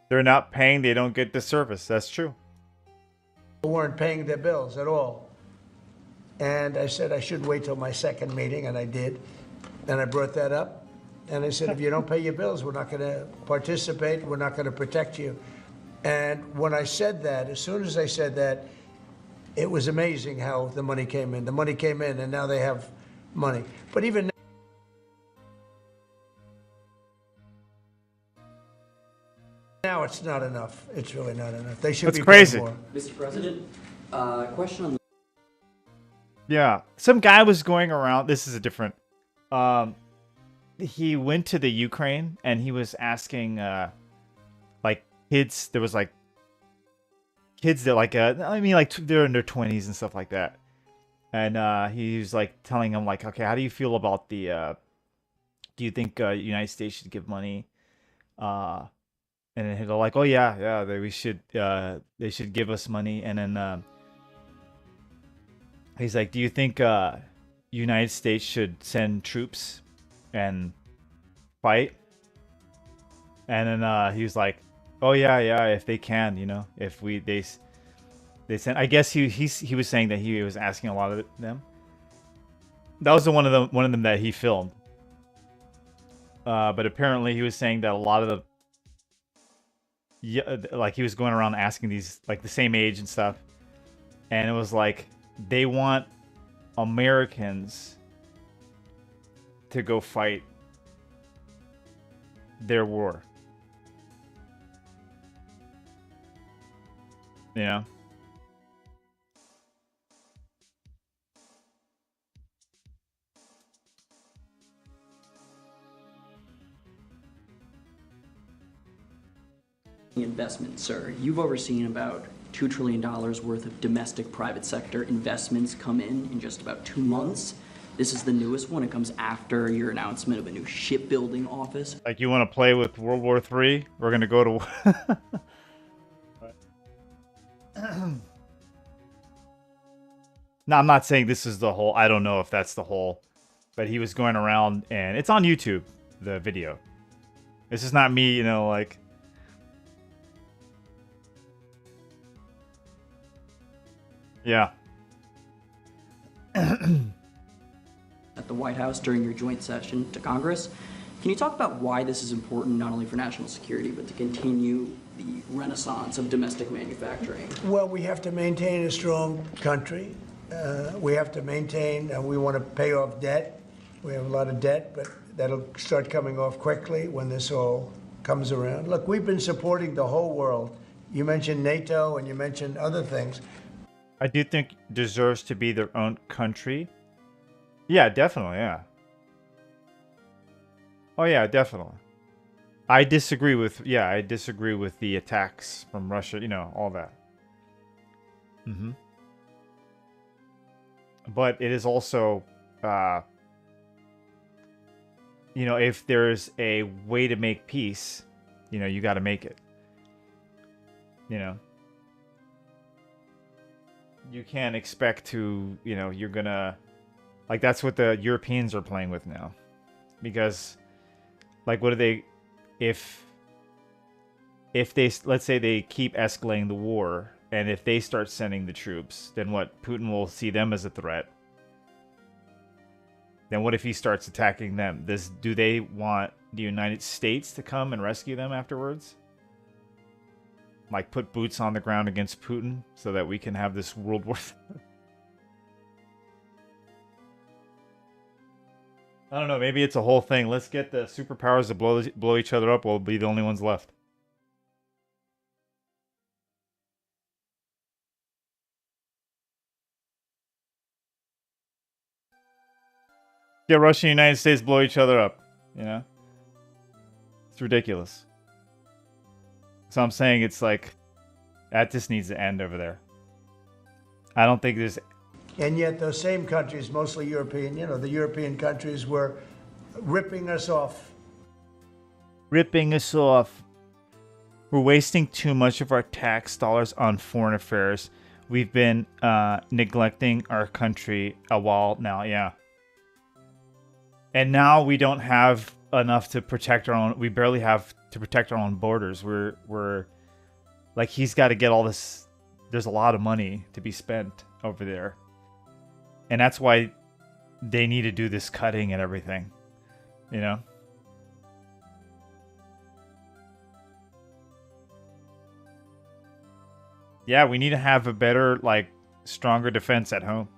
They're not paying, they don't get the service. That's true. weren't paying their bills at all. And I said I should wait till my second meeting, and I did. And I brought that up. And I said, if you don't pay your bills, we're not going to participate. We're not going to protect you. And when I said that, as soon as I said that, it was amazing how the money came in. The money came in, and now they have money. But even now, it's not enough. It's really not enough. They should be paying more. Mr. President, question on the... Yeah, some guy was going around. This is a different. He went to the Ukraine and he was asking, like kids. There was like kids that like, I mean, like they're in their 20s and stuff like that. And he was like telling them like, okay, how do you feel about the? Do you think United States should give money? And then they're like, oh yeah, we should. They should give us money. And then he's like, do you think United States should send troops and fight? And then he was like, oh yeah, if they can, you know, if they send. I guess he was saying that he was asking a lot of them. That was one of them that he filmed. But apparently he was saying that a lot of the, yeah, like he was going around asking these like the same age and stuff, and it was like they want Americans to go fight their war. You know? Investment, sir. You've overseen about $2 trillion worth of domestic private sector investments come in just about 2 months. This is the newest one. It comes after your announcement of a new shipbuilding office. Like, you want to play with World War III? We're going to go to... No, I'm not saying this is the whole... I don't know if that's the whole... But he was going around, and it's on YouTube, the video. This is not me, you know, like... Yeah. At the White House during your joint session to Congress. Can you talk about why this is important not only for national security, but to continue the renaissance of domestic manufacturing? Well, we have to maintain a strong country. We have to maintain, and we want to pay off debt. We have a lot of debt, but that'll start coming off quickly when this all comes around. Look, we've been supporting the whole world. You mentioned NATO and you mentioned other things. I do think deserves to be their own country. Yeah, definitely, yeah. Oh yeah, definitely. I disagree with the attacks from Russia, you know, all that. But it is also, you know, if there's a way to make peace, you know, you got to make it. You know. You can't expect to, you know, you're gonna... Like, that's what the Europeans are playing with now. Because, like, what do they... If they, let's say they keep escalating the war, and if they start sending the troops, then what? Putin will see them as a threat. Then what if he starts attacking them? Do they want the United States to come and rescue them afterwards? Like, put boots on the ground against Putin so that we can have this World War I don't know, maybe it's a whole thing. Let's get the superpowers to blow each other up. We'll be the only ones left. Yeah, Russia and United States blow each other up, you know? It's ridiculous. So I'm saying it's like, that just needs to end over there. I don't think there's... And yet those same countries, mostly European, you know, the European countries were ripping us off. Ripping us off. We're wasting too much of our tax dollars on foreign affairs. We've been neglecting our country a while now, yeah. And now we don't have enough to protect our own... We barely have to protect our own borders. We're like, he's got to get all this... There's a lot of money to be spent over there. And that's why they need to do this cutting and everything. You know? Yeah, we need to have a better, like, stronger defense at home.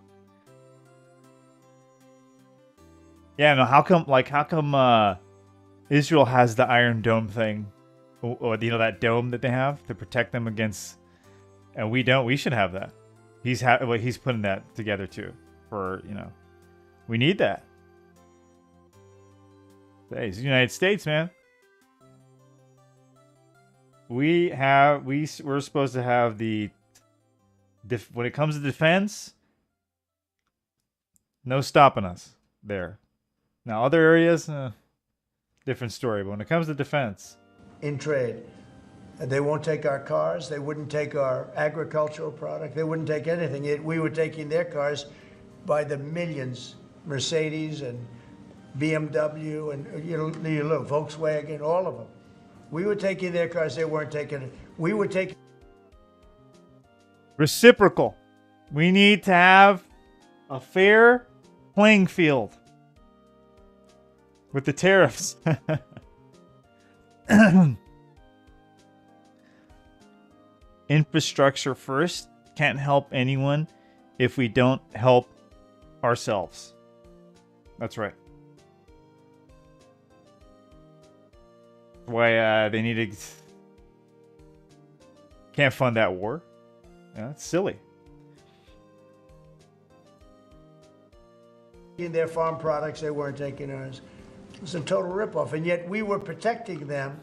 Yeah, no, how come Israel has the Iron Dome thing? Or, you know, that dome that they have to protect them against... And we don't. We should have that. He's putting that together too. For, you know, we need that. Hey, it's the United States, man. We're supposed to have the... when it comes to defense, no stopping us there. Now, other areas, different story. But when it comes to defense... In trade. They won't take our cars. They wouldn't take our agricultural product. They wouldn't take anything. Yet we were taking their cars by the millions. Mercedes and BMW and, you know, Volkswagen, all of them. We were taking their cars. They weren't taking it. We were taking... Reciprocal. We need to have a fair playing field with the tariffs. Infrastructure first. Can't help anyone if we don't help ourselves. That's right. Why they need to... Can't fund that war. Yeah, it's silly. In their farm products, they weren't taking ours. It was a total ripoff, and yet we were protecting them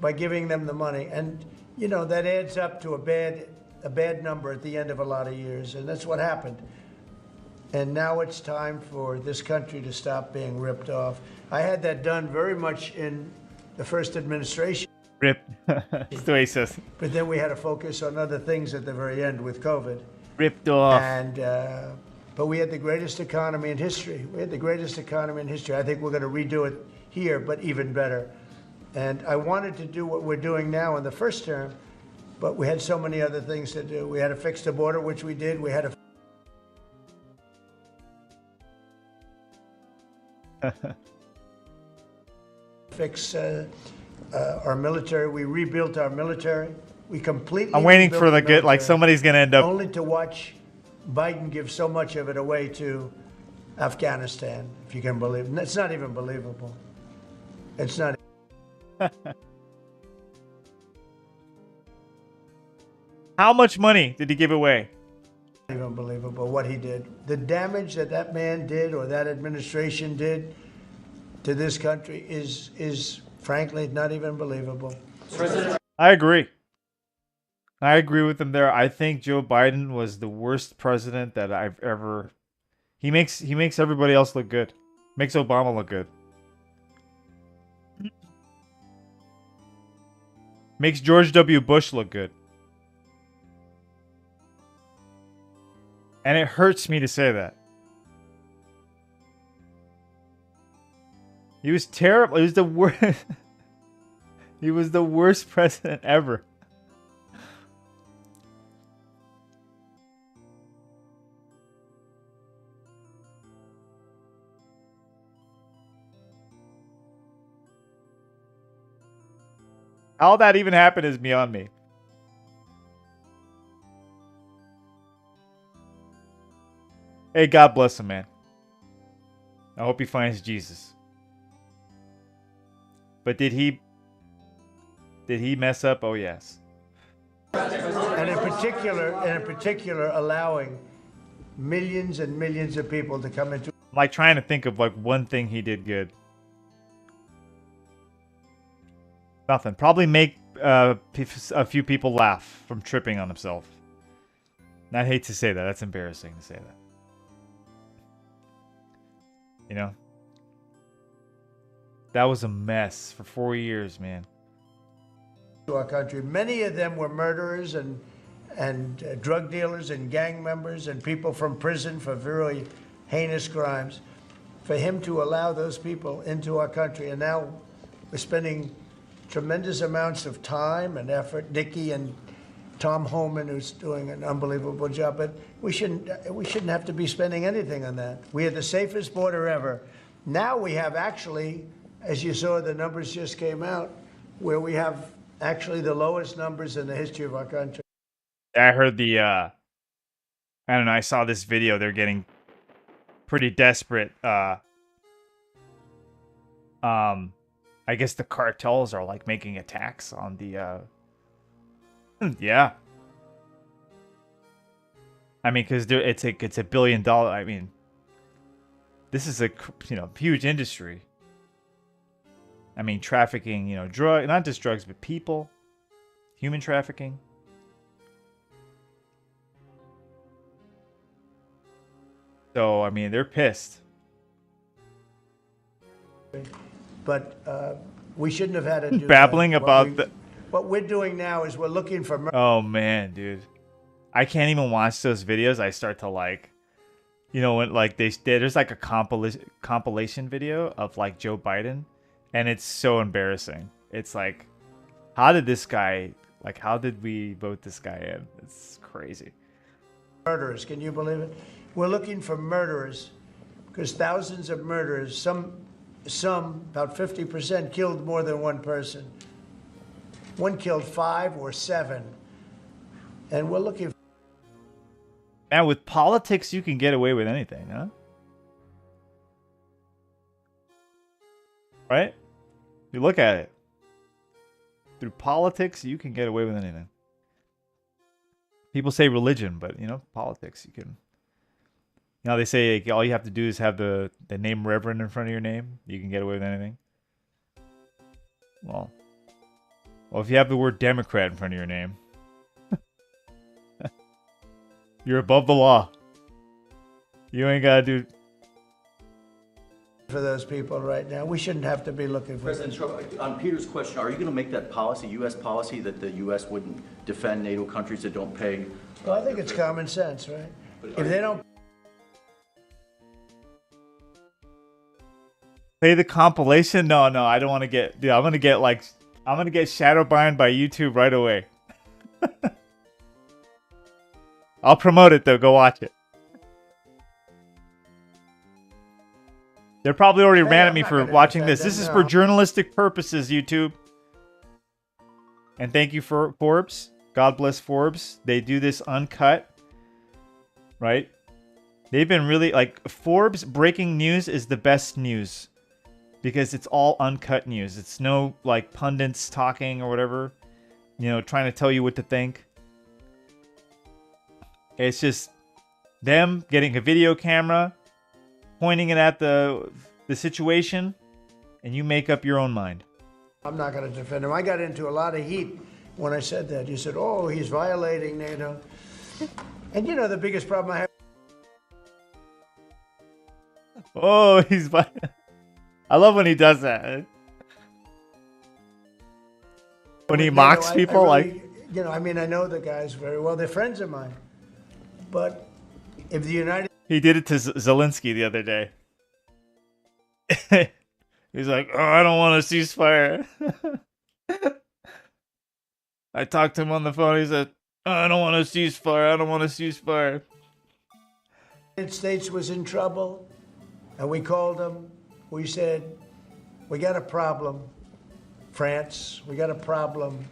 by giving them the money. And you know that adds up to a bad number at the end of a lot of years, and that's what happened. And now it's time for this country to stop being ripped off. I had that done very much in the first administration. Rip. That's the way he says. But then we had to focus on other things at the very end with COVID. Ripped off. And but we had the greatest economy in history. We had the greatest economy in history. I think we're going to redo it here, but even better. And I wanted to do what we're doing now in the first term, but we had so many other things to do. We had to fix the border, which we did. We had to fix our military. We rebuilt our military. We completely. I'm waiting for rebuilt the good. Like military, somebody's gonna end up. only to watch Biden give so much of it away to Afghanistan, if you can believe it. It's not even believable. It's not. How much money did he give away? Even believable what he did. The damage that that man did or that administration did to this country is frankly not even believable. I agree. I agree with him there. I think Joe Biden was the worst president that I've ever. He makes everybody else look good. Makes Obama look good. Makes George W. Bush look good. And it hurts me to say that. He was terrible. He was the worst. He was the worst president ever. How that even happened is beyond me. Hey, God bless him, man. I hope he finds Jesus. But did he mess up? Oh, yes. And in particular, allowing millions and millions of people to come into. I'm like trying to think of like one thing he did good. Nothing. Probably make a few people laugh from tripping on himself. And I hate to say that. That's embarrassing to say that. You know? That was a mess for 4 years, man. To our country, many of them were murderers and drug dealers and gang members and people from prison for very heinous crimes. For him to allow those people into our country, and now we're spending tremendous amounts of time and effort. Nikki and Tom Homan, who's doing an unbelievable job, but we shouldn't have to be spending anything on that. We had the safest border ever. Now we have actually, as you saw, the numbers just came out, where we have actually the lowest numbers in the history of our country. I heard the, I don't know, I saw this video. They're getting pretty desperate. I guess the cartels are like making attacks on the, yeah. I mean, because it's a $1 billion. I mean, this is a huge industry. I mean, trafficking, not just drugs, but people, human trafficking. So I mean, they're pissed. But we shouldn't have had to do babbling that. about What we're doing now is we're looking for. Oh man, dude, I can't even watch those videos. I start to like, when like there's like a compilation video of like Joe Biden, and it's so embarrassing. It's like, how did we vote this guy in? It's crazy. Murderers, can you believe it? We're looking for murderers because thousands of murderers, some about 50% killed more than one person. One killed 5 or 7. And we're looking for. And with politics, you can get away with anything, huh? Right? You look at it. Through politics, you can get away with anything. People say religion, but you know, politics. You can. You know, they say like, all you have to do is have the name Reverend in front of your name. You can get away with anything. Well, if you have the word Democrat in front of your name, you're above the law. You ain't gotta do. For those people right now, we shouldn't have to be looking for. President Trump, on Peter's question, are you going to make that policy, U.S. policy, that the U.S. wouldn't defend NATO countries that don't pay? Well, I think it's common sense, right? If they don't Play the compilation? No, I don't want to get. Dude, I'm gonna get shadow banned by YouTube right away. I'll promote it though. Go watch it. They're probably already ran at me for watching this. This is for journalistic purposes, YouTube. And thank you for Forbes. God bless Forbes. They do this uncut, right? They've been really like Forbes breaking news is the best news. Because it's all uncut news. It's no like pundits talking or whatever, you know, trying to tell you what to think. It's just them getting a video camera, pointing it at the situation, and you make up your own mind. I'm not going to defend him. I got into a lot of heat when I said that. You said, "Oh, he's violating NATO," and you know the biggest problem I have. Oh, I love when he does that. When he mocks people, like... You know, I mean, I know the guys very well. They're friends of mine. But if the United... He did it to Zelensky the other day. He's like, oh, I don't want a ceasefire. I talked to him on the phone. He said, oh, I don't want a ceasefire. I don't want a ceasefire. The United States was in trouble, and we called them. We said, we got a problem. France, we got a problem.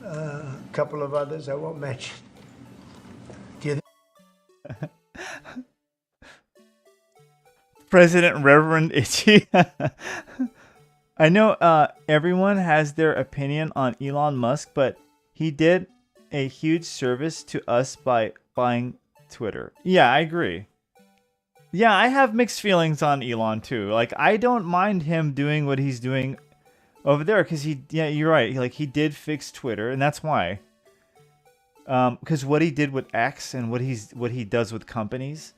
A couple of others I won't mention. Do you think President Reverend Itchy? I know everyone has their opinion on Elon Musk, but he did a huge service to us by buying Twitter. Yeah, I agree. Yeah, I have mixed feelings on Elon too. Like, I don't mind him doing what he's doing over there because yeah, you're right. Like, he did fix Twitter, and that's why. Because what he did with X and what he does with companies,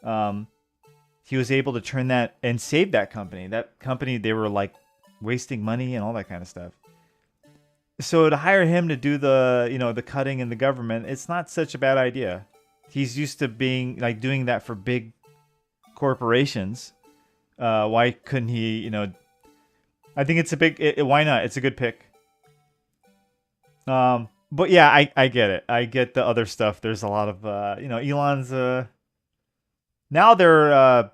he was able to turn that and save that company. That company, they were like wasting money and all that kind of stuff. So to hire him to do the cutting in the government, it's not such a bad idea. He's used to being like doing that for big corporations. Why couldn't he, I think it's a big, why not? It's a good pick. But yeah, I get it. I get the other stuff. There's a lot of, Elon's, now they're,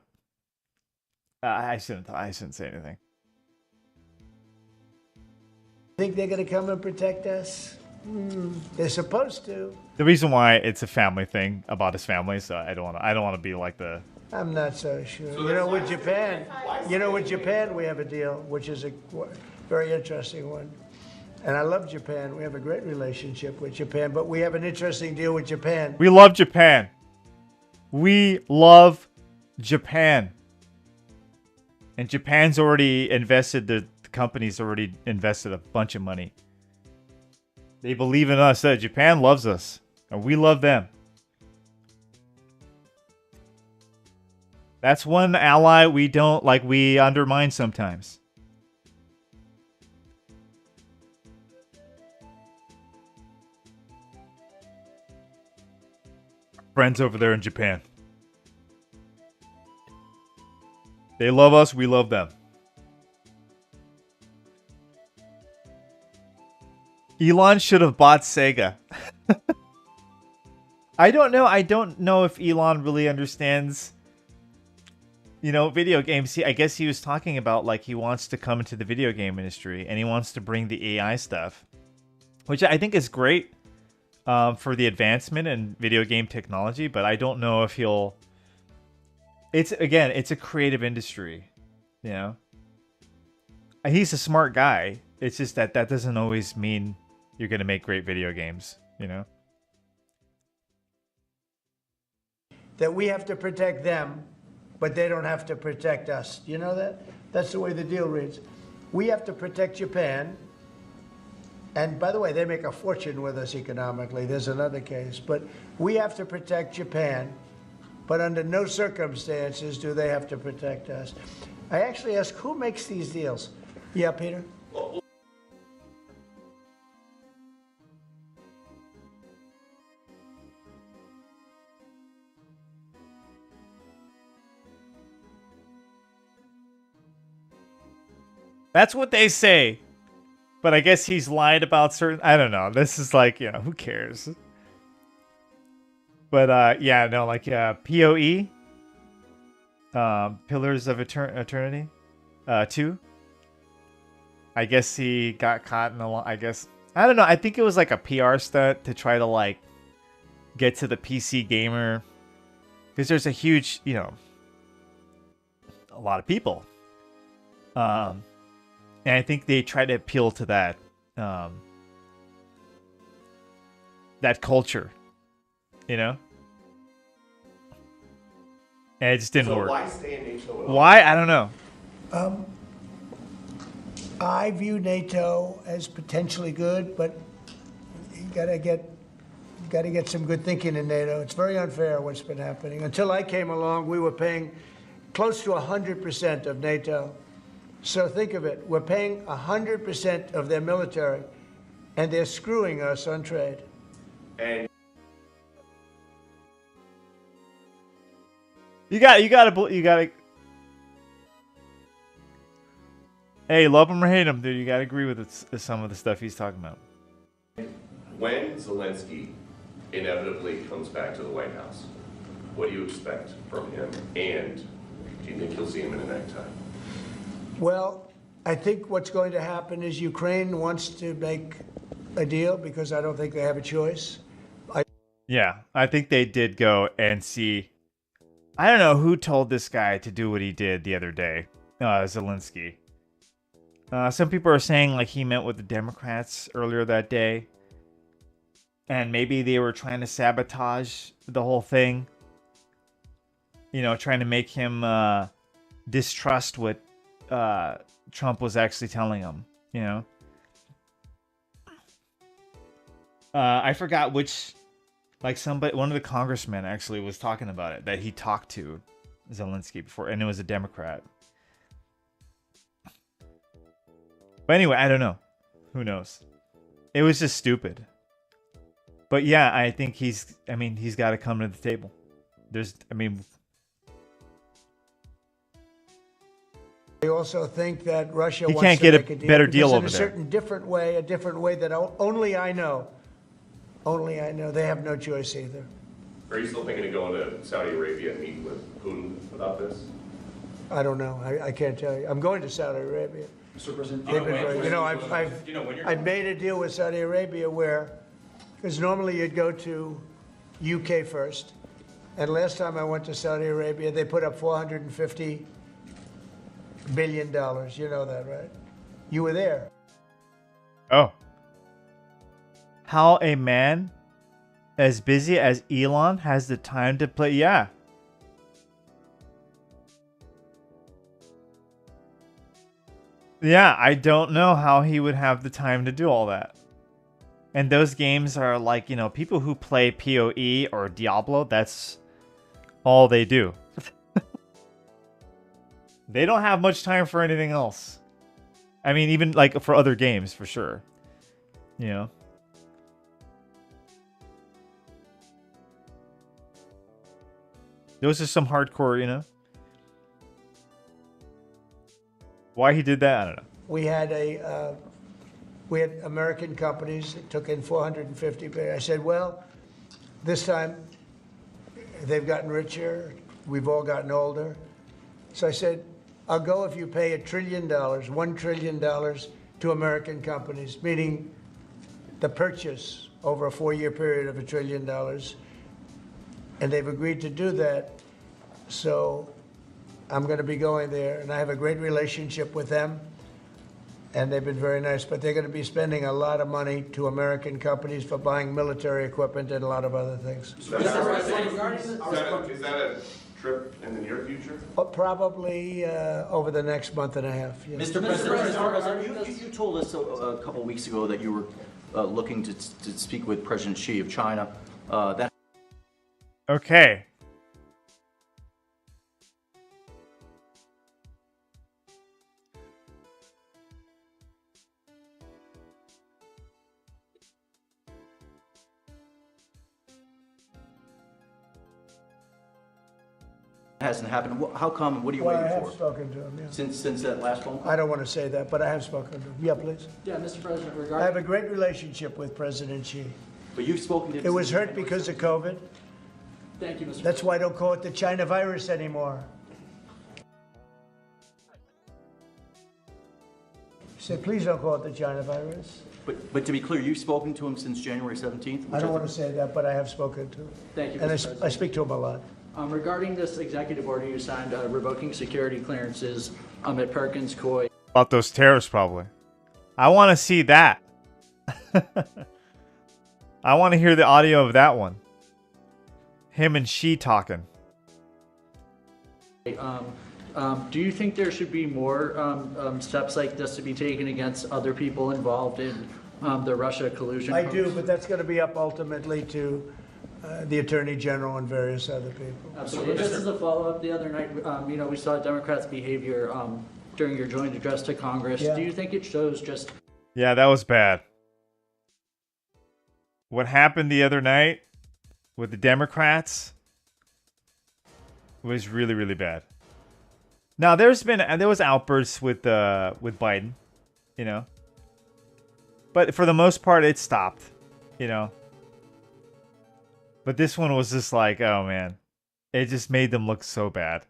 I shouldn't say anything. think they're going to come and protect us? They're supposed to. The reason why it's a family thing about his family, so I don't want to be like the. I'm not so sure. With Japan, we have a deal, which is a very interesting one. And I love Japan. We have a great relationship with Japan, but we have an interesting deal with Japan. We love Japan. We love Japan. And Japan's already invested, the company's already invested a bunch of money. They believe in us. Japan loves us, and we love them. That's one ally we undermine sometimes. Friends over there in Japan. They love us, we love them. Elon should have bought Sega. I don't know if Elon really understands, video games. I guess he was talking about like he wants to come into the video game industry and he wants to bring the AI stuff, which I think is great for the advancement in video game technology, but I don't know if he'll... It's a creative industry, He's a smart guy. It's just that doesn't always mean you're going to make great video games, that we have to protect them, but they don't have to protect us. You know that? That's the way the deal reads. We have to protect Japan. And by the way, they make a fortune with us economically. There's another case. But we have to protect Japan, but under no circumstances do they have to protect us. I actually ask, who makes these deals? Yeah, Peter? That's what they say. But I guess he's lied about certain... I don't know. This is like, you know, who cares? But, yeah, no, like, PoE. Pillars of Eternity. 2. I guess he got caught in I guess... I don't know. I think it was like a PR stunt to try to, like, get to the PC gamer. Because there's a huge, you know... a lot of people. And I think they try to appeal to that that culture, you know? And it just didn't work. Why stay in NATO? Why? I don't know. I view NATO as potentially good, but you gotta get some good thinking in NATO. It's very unfair what's been happening. Until I came along, we were paying close to 100% of NATO. So think of it. We're paying 100% of their military, and they're screwing us on trade. And You gotta. Hey, love him or hate him, dude. You gotta agree with some of the stuff he's talking about. when Zelensky inevitably comes back to the White House, what do you expect from him? And do you think you'll see him in a necktie? Well, I think what's going to happen is Ukraine wants to make a deal because I don't think they have a choice. Yeah, I think they did go and see. I don't know who told this guy to do what he did the other day, Zelensky. Some people are saying like he met with the Democrats earlier that day. And maybe they were trying to sabotage the whole thing. You know, trying to make him distrust what Trump was actually telling him, you know? I forgot which, like one of the congressmen actually was talking about it, that he talked to Zelensky before, and it was a Democrat. But anyway, I don't know. Who knows? It was just stupid. But yeah, I think he's got to come to the table. I also think that Russia he wants can't to get make a better deal over in a there. certain different way that only I know. Only I know. They have no choice either. Are you still thinking of going to Saudi Arabia and meeting with Putin about this? I don't know. I can't tell you. I'm going to Saudi Arabia. Mr. President, They've been very, I've made a deal with Saudi Arabia where, because normally you'd go to UK first, and last time I went to Saudi Arabia, they put up $450 billion. You know that, right? You were there. Oh. How a man as busy as Elon has the time to play? Yeah. Yeah, I don't know how he would have the time to do all that. And those games are like, you know, people who play PoE or Diablo, that's all they do. They don't have much time for anything else. I mean, even like for other games, for sure. You know? Those are some hardcore, you know? Why he did that, I don't know. We had American companies that took in $450 billion. I said, well, this time they've gotten richer. We've all gotten older. So I said, I'll go if you pay $1 trillion, $1 trillion to American companies, meaning the purchase over a 4-year period of $1 trillion. And they've agreed to do that. So I'm going to be going there, and I have a great relationship with them. and they've been very nice, but they're going to be spending a lot of money to American companies for buying military equipment and a lot of other things. Is that a trip in the near future? But probably over the next month and a half. Yes. Mr. President, you told us a couple weeks ago that you were looking to speak with President Xi of China. That Okay. hasn't happened. How come? What are you Well, I waiting have for? spoken to him, yeah. Since that last phone call? I don't want to say that, but I have spoken to him. Yeah, please. Yeah, Mr. President, I regarding... have a great relationship with President Xi. But you've spoken to him. It was since hurt because of COVID. Thank you, Mr. That's why I don't call it the China virus anymore. He said, please don't call it the China virus. But to be clear, you've spoken to him since January 17th? I don't want to say that, but I have spoken to him. Thank you, And Mr. I President. speak to him a lot. Regarding this executive order you signed revoking security clearances at Perkins Coie. About those tariffs, probably. I want to see that. I want to hear the audio of that one. Him and Xi talking. Do you think there should be more steps like this to be taken against other people involved in the Russia collusion? I do, but that's going to be up ultimately to the Attorney General and various other people. Absolutely. Just as a follow-up, the other night, we saw Democrats' behavior during your joint address to Congress. Yeah. Do you think it shows just... Yeah, that was bad. What happened the other night with the Democrats was really, really bad. Now, there was outbursts with Biden, you know. But for the most part, it stopped, you know. But this one was just like, oh man, it just made them look so bad.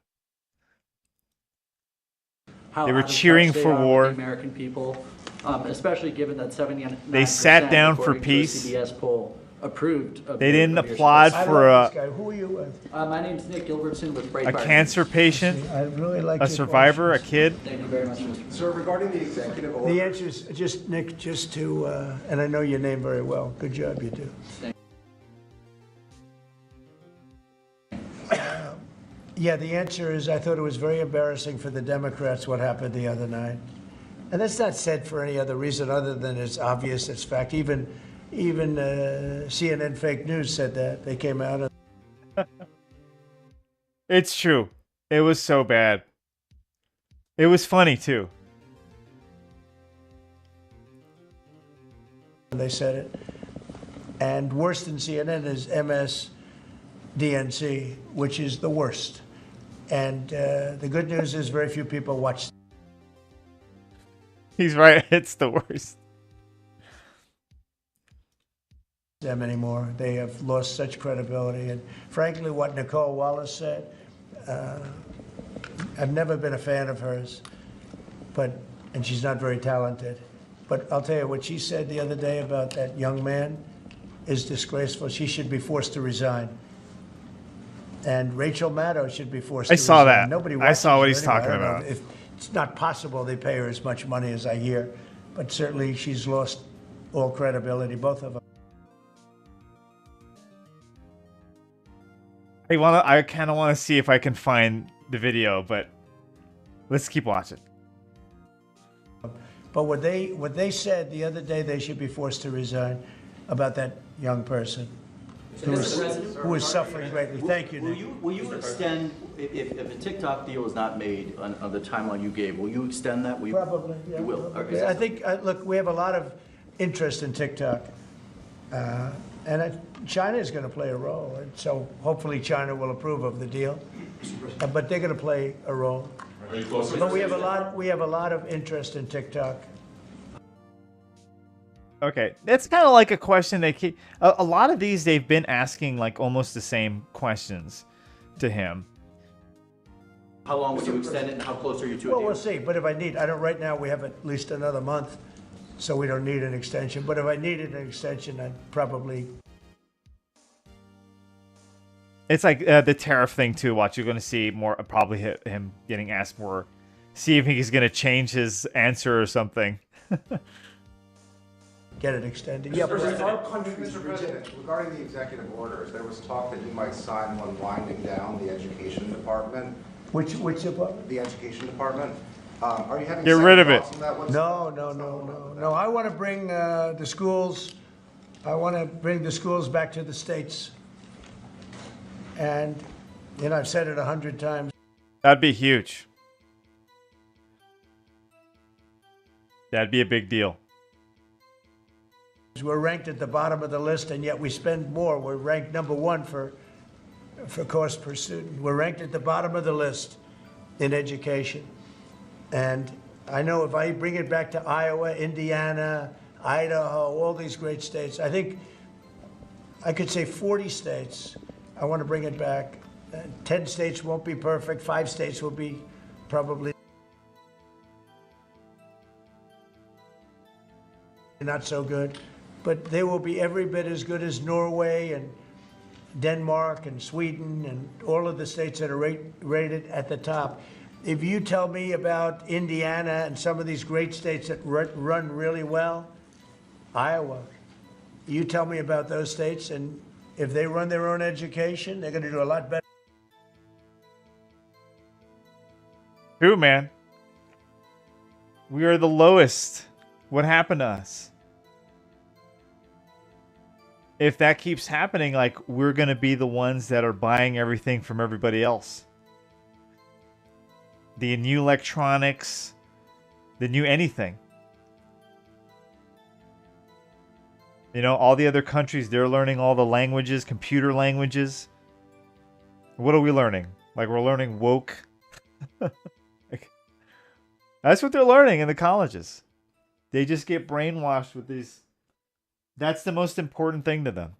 how They were out of touch cheering they for are with war. the American people, especially given that 79% They sat down for according to a peace. CBS poll approved of They the didn't premiership. applaud I for like this guy. Who are you with? My name's Nick Gilbertson with a Breitbart. cancer patient, I really like a your survivor, a questions. kid. Thank you very much, Mr. Sir, regarding the executive order. The answer is just, Nick, just to, and I know your name very well. Good job, you do. Yeah, the answer is I thought it was very embarrassing for the Democrats what happened the other night. And that's not said for any other reason other than it's obvious, it's fact. Even CNN fake news said that. They came out and It's true. It was so bad. It was funny too. they said it. And worse than CNN is MSDNC, which is the worst. And the good news is very few people watch He's right. It's the worst. them anymore. They have lost such credibility. And frankly, what Nicole Wallace said, I've never been a fan of hers, and she's not very talented. But I'll tell you, what she said the other day about that young man is disgraceful. She should be forced to resign. And Rachel Maddow should be forced to I resign. saw that. Nobody I saw what watches he's her anyway. talking I don't know about. if it's not possible they pay her as much money as I hear, but certainly she's lost all credibility, both of them. I kind of want to see if I can find the video, but let's keep watching. But what they said the other day, they should be forced to resign about that young person who is suffering greatly. Thank you, Nick. Will you extend, if a TikTok deal is not made on the timeline you gave, will you extend that? Probably, yeah. You will. Probably. Is that I think, look, we have a lot of interest in TikTok. And China is going to play a role. And so hopefully China will approve of the deal. But they're going to play a role. Are you close? But we have a lot of interest in TikTok. Okay, that's kind of like a question they keep. A lot of these they've been asking like almost the same questions to him. How long would you extend it, and how close are you to a Well, deal? we'll see. But if I need, I don't, right now we have at least another month, so we don't need an extension. But if I needed an extension, I'd probably. It's like the tariff thing too. Watch, you're going to see more. Probably him getting asked more. See if he's going to change his answer or something. get it extended. Yeah, but our country's Mr. President, regarding the executive orders, there was talk that you might sign one winding down the education department. which department? The education department. Are you having Get rid of it. thoughts on that? No. I want to bring the schools. I want to bring the schools back to the states. And I've said it 100 times. That'd be huge. That'd be a big deal. We're ranked at the bottom of the list, and yet we spend more. We're ranked number 1 for cost per student. We're ranked at the bottom of the list in education. And I know if I bring it back to Iowa, Indiana, Idaho, all these great states, I think I could say 40 states. I want to bring it back. 10 states won't be perfect. 5 states will be probably not so good. But they will be every bit as good as Norway and Denmark and Sweden and all of the states that are rated at the top. If you tell me about Indiana and some of these great states that run really well, Iowa, you tell me about those states, and if they run their own education, they're going to do a lot better. True, man. We are the lowest. What happened to us? If that keeps happening, like, we're going to be the ones that are buying everything from everybody else. The new electronics, the new anything. All the other countries, they're learning all the languages, computer languages. What are we learning? Like, we're learning woke. That's what they're learning in the colleges. They just get brainwashed with these. That's the most important thing to them.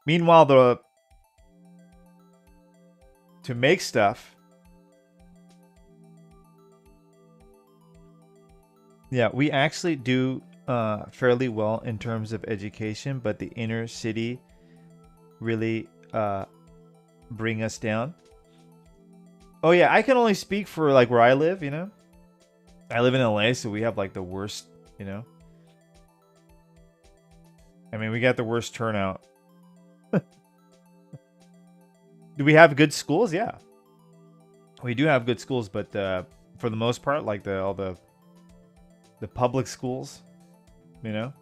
Meanwhile, to make stuff, yeah, we actually do fairly well in terms of education, but the inner city really bring us down. Oh yeah, I can only speak for like where I live, I live in LA, so we have like the worst, I mean, we got the worst turnout. Do we have good schools? Yeah, we do have good schools, but for the most part, like all the public schools, no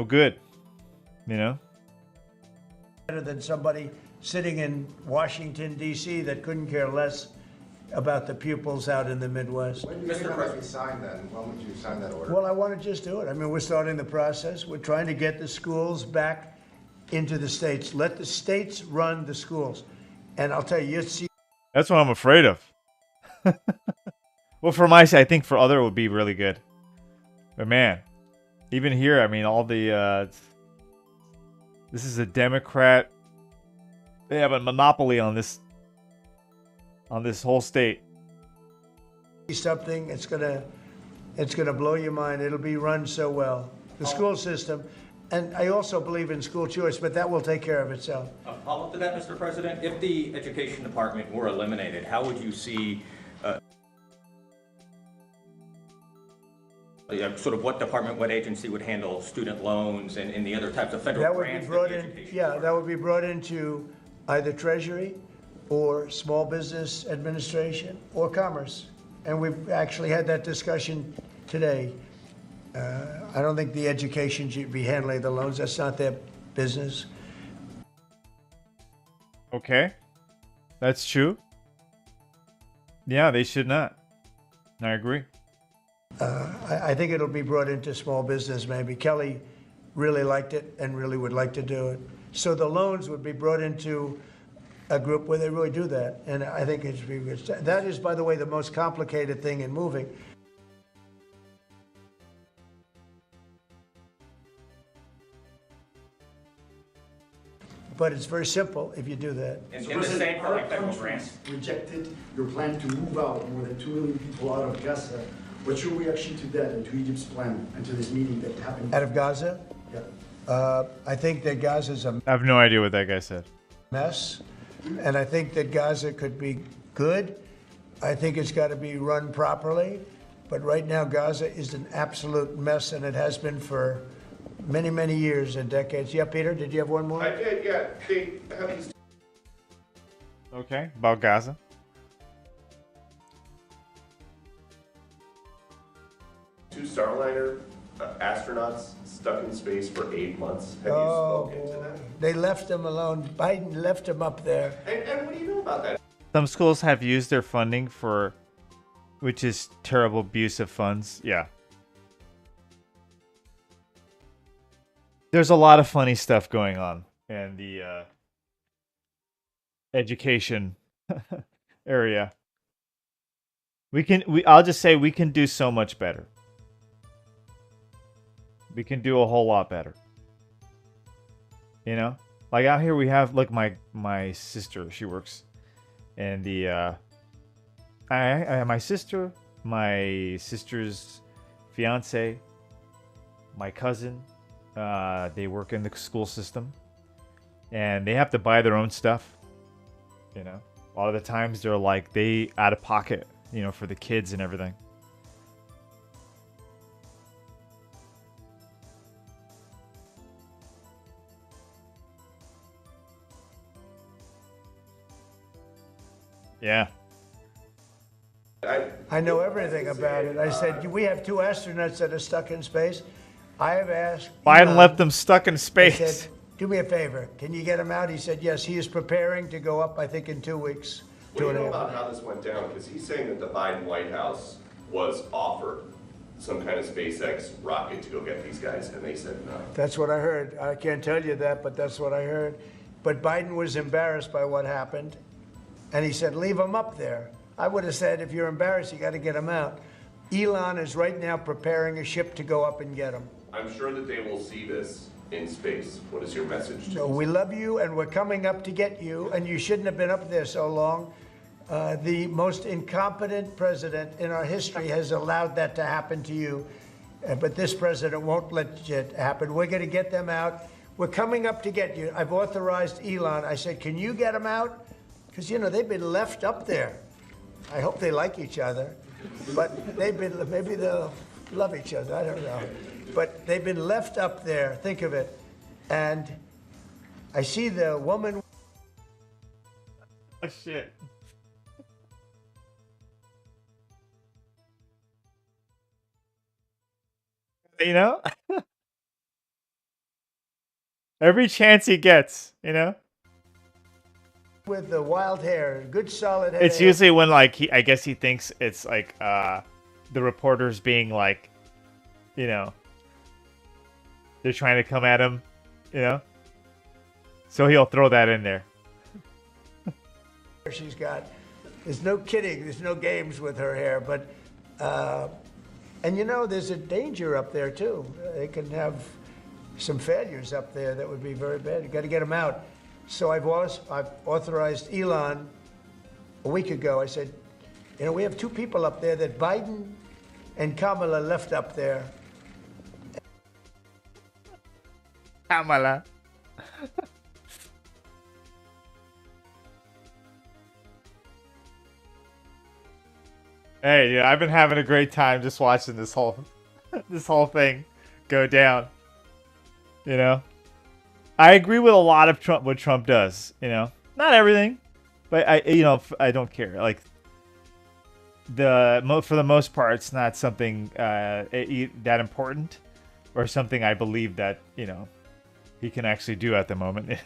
good, Better than somebody sitting in Washington, D.C. that couldn't care less about the pupils out in the Midwest. When do you think that might be signed then? When would you sign that order? Well, I want to just do it. I mean, we're starting the process. We're trying to get the schools back into the states. Let the states run the schools. And I'll tell you, you'll see. That's what I'm afraid of. Well, for my side, I think for other it would be really good. But man, even here, I mean, all the this is a Democrat. They have a monopoly on this whole state. Something it's gonna blow your mind. It'll be run so well. The school system, and I also believe in school choice, but that will take care of itself. A follow-up to that, Mr. President. If the education department were eliminated, how would you see sort of what department, what agency would handle student loans and the other types of federal grants? That would be brought into either Treasury or Small Business Administration or Commerce. And we've actually had that discussion today. I don't think the education should be handling the loans. That's not their business. Okay. That's true. Yeah, they should not. I agree. I think it'll be brought into small business maybe. Kelly really liked it and really would like to do it. So the loans would be brought into a group where they really do that. And I think it's that is, by the way, the most complicated thing in moving. But it's very simple if you do that. In the same our federal country grants. rejected your plan to move out more than 2 million people out of Gaza What's your reaction to that and to Egypt's plan and to this meeting that happened? Out of Gaza, Yeah. I think that Gaza's a I have no idea what that guy said. mess, and I think that Gaza could be good. I think it's got to be run properly, but right now Gaza is an absolute mess, and it has been for many, many years and decades. Yeah, Peter, did you have one more? I did, yeah. They have these Okay, about Gaza. two Starliner astronauts stuck in space for 8 months. Have Oh, you spoken to them? they left him alone. Biden left him up there. And what do you know about that? Some schools have used their funding for, which is terrible abuse of funds. Yeah. There's a lot of funny stuff going on in the education area. I'll just say we can do so much better. We can do a whole lot better. You know? Like out here we have, look, my sister, she works in the my sister's fiance, my cousin, they work in the school system, and they have to buy their own stuff. You know, a lot of the times they're like they out of pocket, you know, for the kids and everything. Yeah. I know everything about it. I said, we have two astronauts that are stuck in space. I have asked. Biden Elon, left them stuck in I space. said, do me a favor. Can you get him out? He said, yes. He is preparing to go up, I think, in 2 weeks. What do you know 2.5 about how this went down? Because he's saying that the Biden White House was offered some kind of SpaceX rocket to go get these guys, and they said no. That's what I heard. I can't tell you that, but that's what I heard. But Biden was embarrassed by what happened, and he said, leave him up there. I would have said, if you're embarrassed, you got to get him out. Elon is right now preparing a ship to go up and get him. I'm sure that they will see this in space. What is your message to So them? we love you, and we're coming up to get you, and you shouldn't have been up there so long. The most incompetent president in our history has allowed that to happen to you, but this president won't let it happen. We're going to get them out. We're coming up to get you. I've authorized Elon. I said, can you get them out? Because, you know, they've been left up there. I hope they like each other, but they've been, maybe they'll love each other. I don't know. But they've been left up there. Think of it. And I see the woman. Oh, shit. You know? Every chance he gets, you know? With the wild hair, good solid head. It's of hair. usually when like I guess he thinks it's like the reporters being like, you know, they're trying to come at him, you know? So he'll throw that in there. She's got, there's no kidding, there's no games with her hair, but, and you know, there's a danger up there too. They can have some failures up there that would be very bad. You got to get them out. So I've authorized Elon a week ago. I said, you know, we have two people up there that Biden and Kamala left up there. Kamala. Hey, yeah, I've been having a great time just watching this whole thing go down. You know? I agree with a lot of what Trump does, you know. Not everything, but I don't care. Like for the most part, it's not something that important or something I believe that, you know, he can actually do at the moment.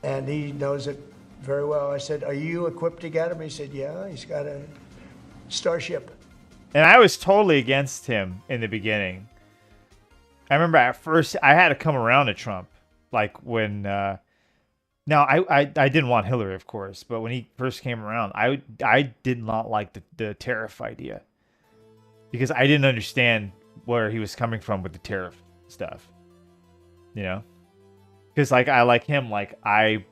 And he knows it very well. I said, are you equipped to get him? He said, yeah, he's got a Starship. And I was totally against him in the beginning. I remember at first I had to come around to Trump, like when. Now I didn't want Hillary, of course, but when he first came around, I did not like the tariff idea because I didn't understand where he was coming from with the tariff stuff. You know, because like I like him, like Milton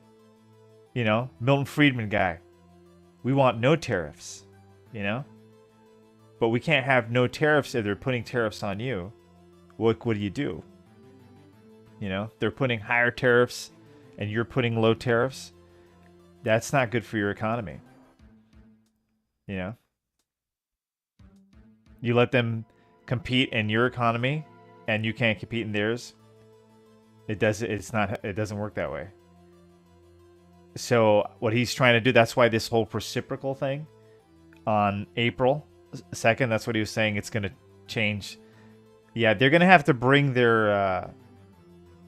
Friedman guy. We want no tariffs. You know, but we can't have no tariffs if they're putting tariffs on you. What do you do? You know, they're putting higher tariffs and you're putting low tariffs. That's not good for your economy. You know, you let them compete in your economy and you can't compete in theirs. It doesn't work that way. So what he's trying to do, that's why this whole reciprocal thing on April 2nd, that's what he was saying, it's going to change. Yeah, they're going to have to bring their,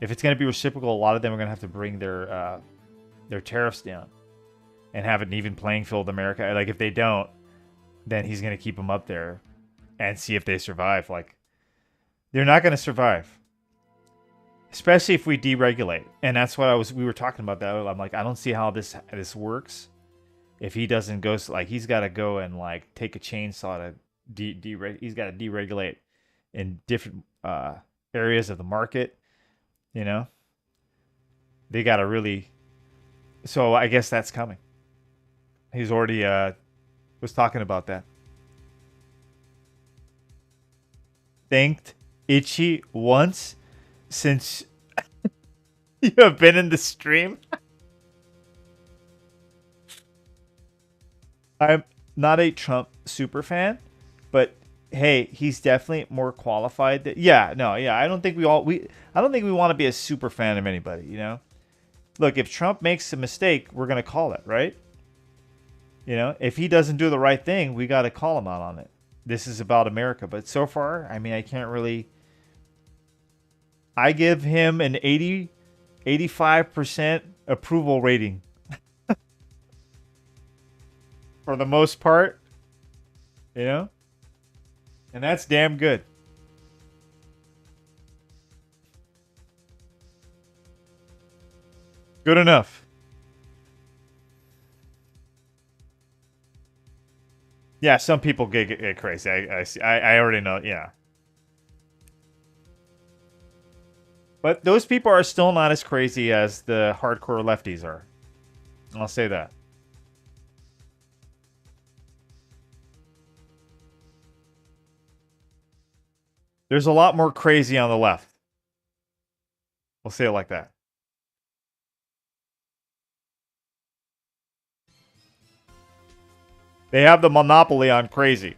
if it's going to be reciprocal, a lot of them are going to have to bring their tariffs down and have an even playing field with America. Like, if they don't, then he's going to keep them up there and see if they survive. Like, they're not going to survive. Especially if we deregulate. And that's what we were talking about that. I'm like, I don't see how this works. If he doesn't go, like, he's got to go and like take a chainsaw to he's got to deregulate in different areas of the market, you know. They got to really. So I guess that's coming. He's already was talking about that. Thanked Itchy once since you have been in the stream. I'm not a Trump super fan, but hey, he's definitely more qualified. I don't think we want to be a super fan of anybody, you know? Look, if Trump makes a mistake, we're going to call it, right? You know, if he doesn't do the right thing, we got to call him out on it. This is about America, but so far, I mean, I can't really. I give him an 85% approval rating. For the most part, you know? And that's damn good. Good enough. Yeah, some people get crazy. I already know, yeah. But those people are still not as crazy as the hardcore lefties are. I'll say that. There's a lot more crazy on the left. We'll say it like that. They have the monopoly on crazy.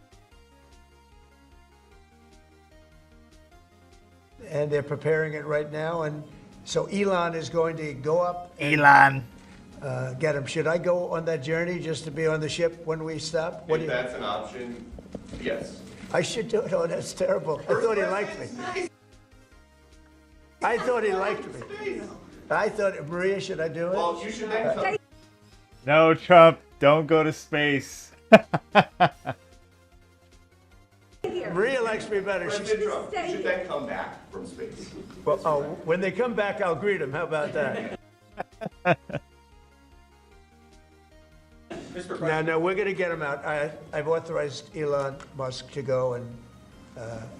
And they're preparing it right now. And so Elon is going to go up and get him. Should I go on that journey just to be on the ship when we stop? If that's an option, yes. I should do it. Oh, that's terrible. I thought he liked me. I thought he liked me. I thought, Maria, should I do it? Well, you should then come. No, Trump, don't go to space. Maria likes me better. President Trump, you should then come back from space. Well, when they come back, I'll greet them. How about that? No, we're going to get him out. I've authorized Elon Musk to go and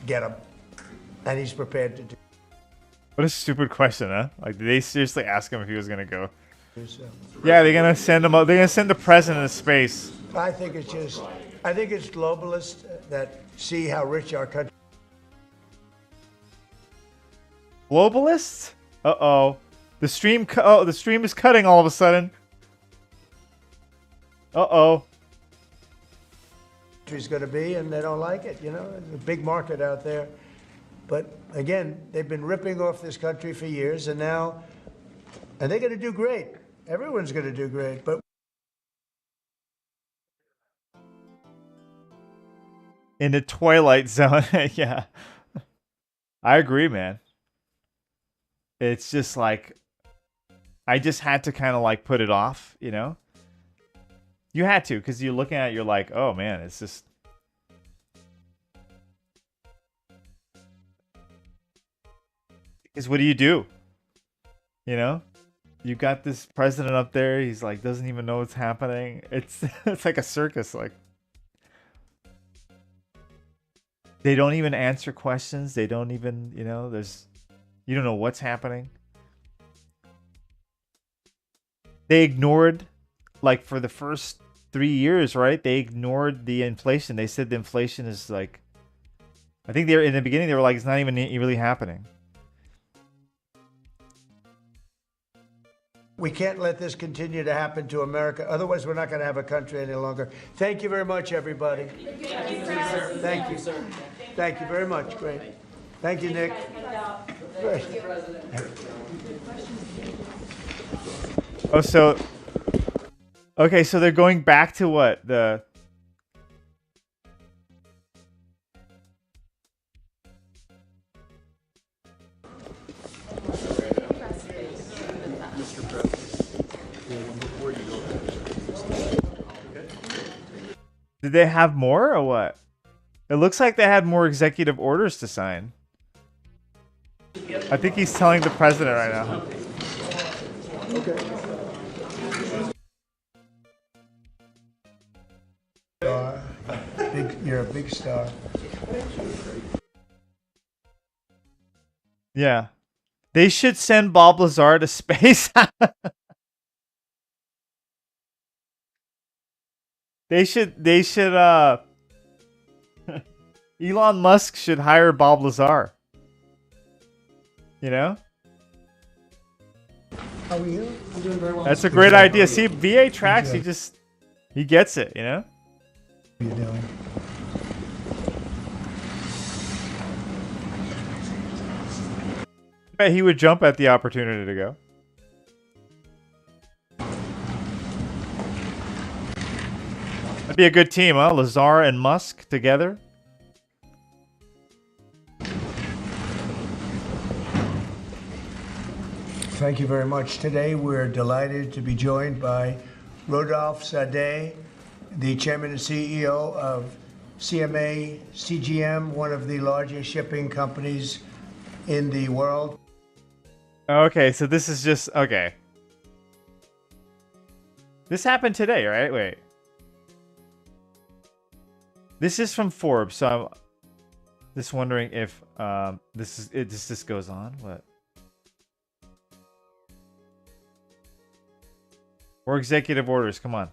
get him. And he's prepared to do. What a stupid question, huh? Like, did they seriously ask him if he was going to go? So. Yeah, they're going to send him up. They're going to send the president to space. I think it's globalists that see how rich our country. Globalists? Uh-oh. The stream is cutting all of a sudden. Uh-oh. Country's going to be, and they don't like it, you know. There's a big market out there. But again, they've been ripping off this country for years, and they're going to do great. Everyone's going to do great, but in the Twilight Zone. Yeah. I agree, man. It's just like, I just had to kind of like put it off, you know? You had to, because you're looking at it, you're like, oh man, it's just. Because what do? You know? You got this president up there, he's like, doesn't even know what's happening. It's like a circus, like. They don't even answer questions. They don't even, you know, you don't know what's happening. They ignored, like, for the first 3 years, right? They ignored the inflation. They said the inflation is like, I think they were in the beginning. They were like, it's not even really happening. We can't let this continue to happen to America. Otherwise, we're not going to have a country any longer. Thank you very much, everybody. Thank you, sir. Thank you very much. Great. Thank you, Nick. Great. Oh, so okay, so they're going back to what? The Did they have more or what? It looks like they had more executive orders to sign. I think he's telling the president right now. You're a big star. Yeah. They should send Bob Lazar to space. They should Elon Musk should hire Bob Lazar. You know? How are you? I'm doing very well. That's a great idea. See, VA Tracks, he gets it, you know? How are you doing? I bet he would jump at the opportunity to go. That'd be a good team, huh? Lazar and Musk together. Thank you very much. Today, we're delighted to be joined by Rodolphe Sade, the chairman and CEO of CMA CGM, one of the largest shipping companies in the world. Okay, so this is just... Okay. This happened today, right? Wait. This is from Forbes, so I'm just wondering if this goes on. What? Or executive orders, come on.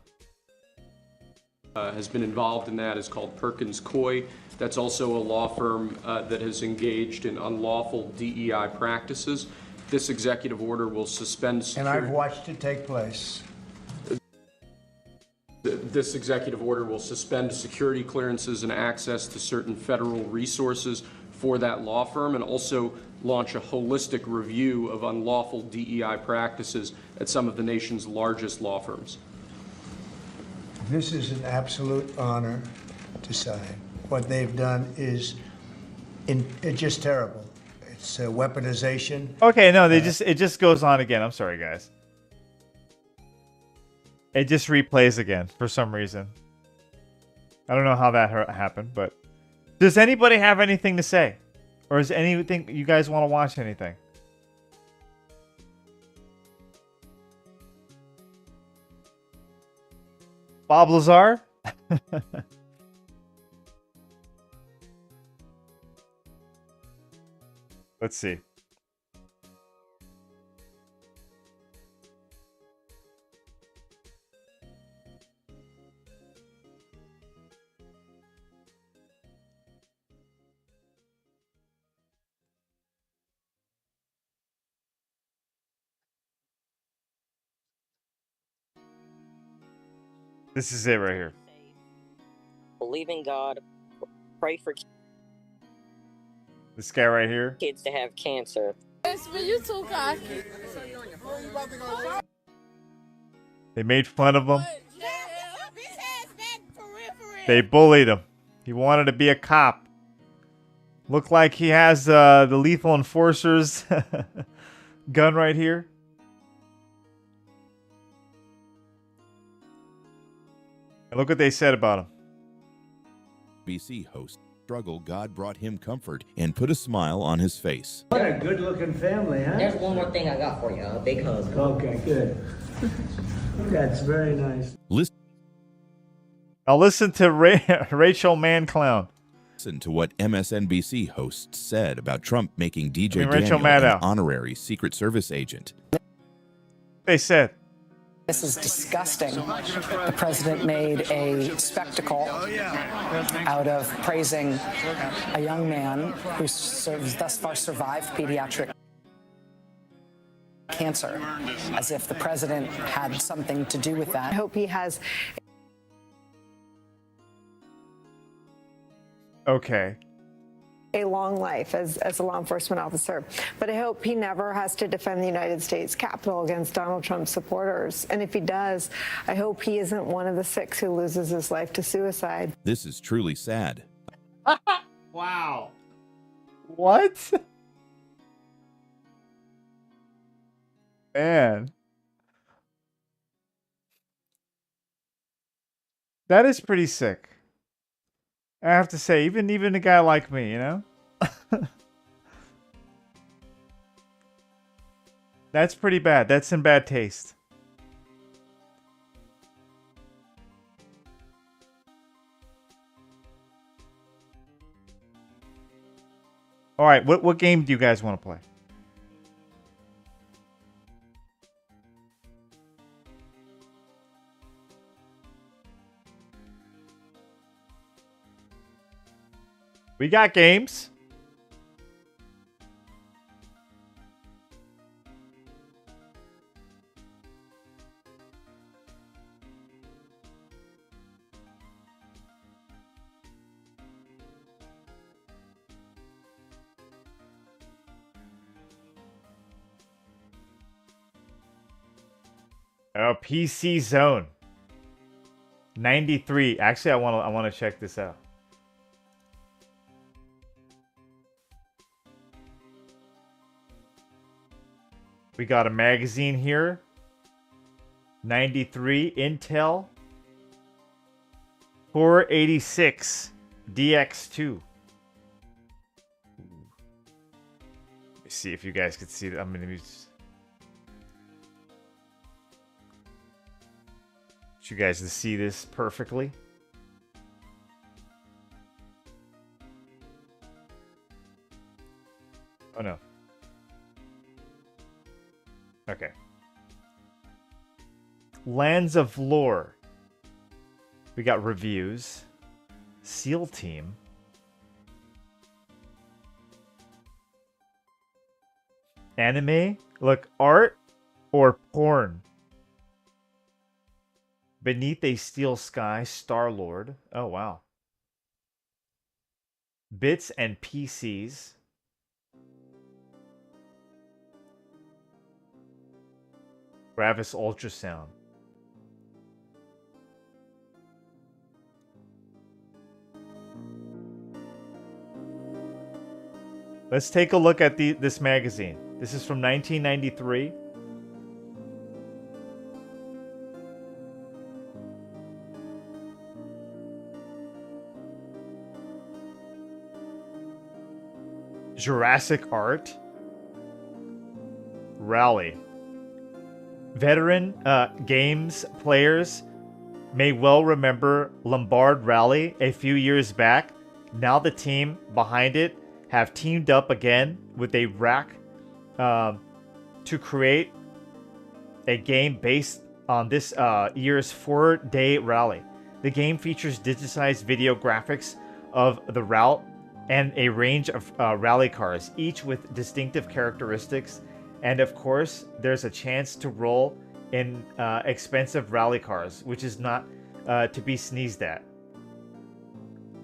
Has been involved in that is called Perkins Coie. That's also a law firm that has engaged in unlawful DEI practices. This executive order will suspend security. And I've watched it take place. This executive order will suspend security clearances and access to certain federal resources for that law firm, and also launch a holistic review of unlawful DEI practices at some of the nation's largest law firms. This is an absolute honor to sign. What they've done is it's just terrible. It's weaponization. Okay, no, it just goes on again. I'm sorry, guys. It just replays again for some reason. I don't know how that happened, but does anybody have anything to say? Or is anything you guys want to watch anything? Bob Lazar? Let's see. This is it right here. Believe in God. Pray for This guy right here. kids to have cancer. They made fun of him. They bullied him. He wanted to be a cop. Looked like he has the Lethal Enforcer's gun right here. And look what they said about him. BC host struggle, God brought him comfort and put a smile on his face. What a good-looking family, huh? There's one more thing I got for you, a big hug. Okay, good. That's very nice. Now listen to Rachel Mann Clown. Listen to what MSNBC hosts said about Trump making DJ Rachel Daniel an Maddow. honorary Secret Service agent. They said. This is disgusting. The president made a spectacle out of praising a young man who's thus far survived pediatric cancer, as if the president had something to do with that. I hope he has. Okay. A long life as a law enforcement officer. But I hope he never has to defend the United States Capitol against Donald Trump supporters. And if he does, I hope he isn't one of the 6 who loses his life to suicide. This is truly sad. Wow. What? Man. That is pretty sick. I have to say, even a guy like me, you know? That's pretty bad. That's in bad taste. All right, what game do you guys want to play? We got games. Oh, PC Zone 93. Actually, I want to check this out. We got a magazine here. 93 Intel 486 DX2. Let me see if you guys could see that. I'm going to use you guys to see this perfectly. Oh no. Okay. Lands of Lore. We got reviews. SEAL Team. Anime. Look, art or porn. Beneath a Steel Sky, Star-Lord. Oh, wow. Bits and PCs. Gravis Ultrasound. Let's take a look at this magazine. This is from 1993. Jurassic Art. Rally. Veteran games players may well remember Lombard Rally a few years back. Now the team behind it have teamed up again with a rack to create a game based on this year's 4-day rally. The game features digitized video graphics of the route and a range of rally cars, each with distinctive characteristics. And of course, there's a chance to roll in expensive rally cars, which is not to be sneezed at.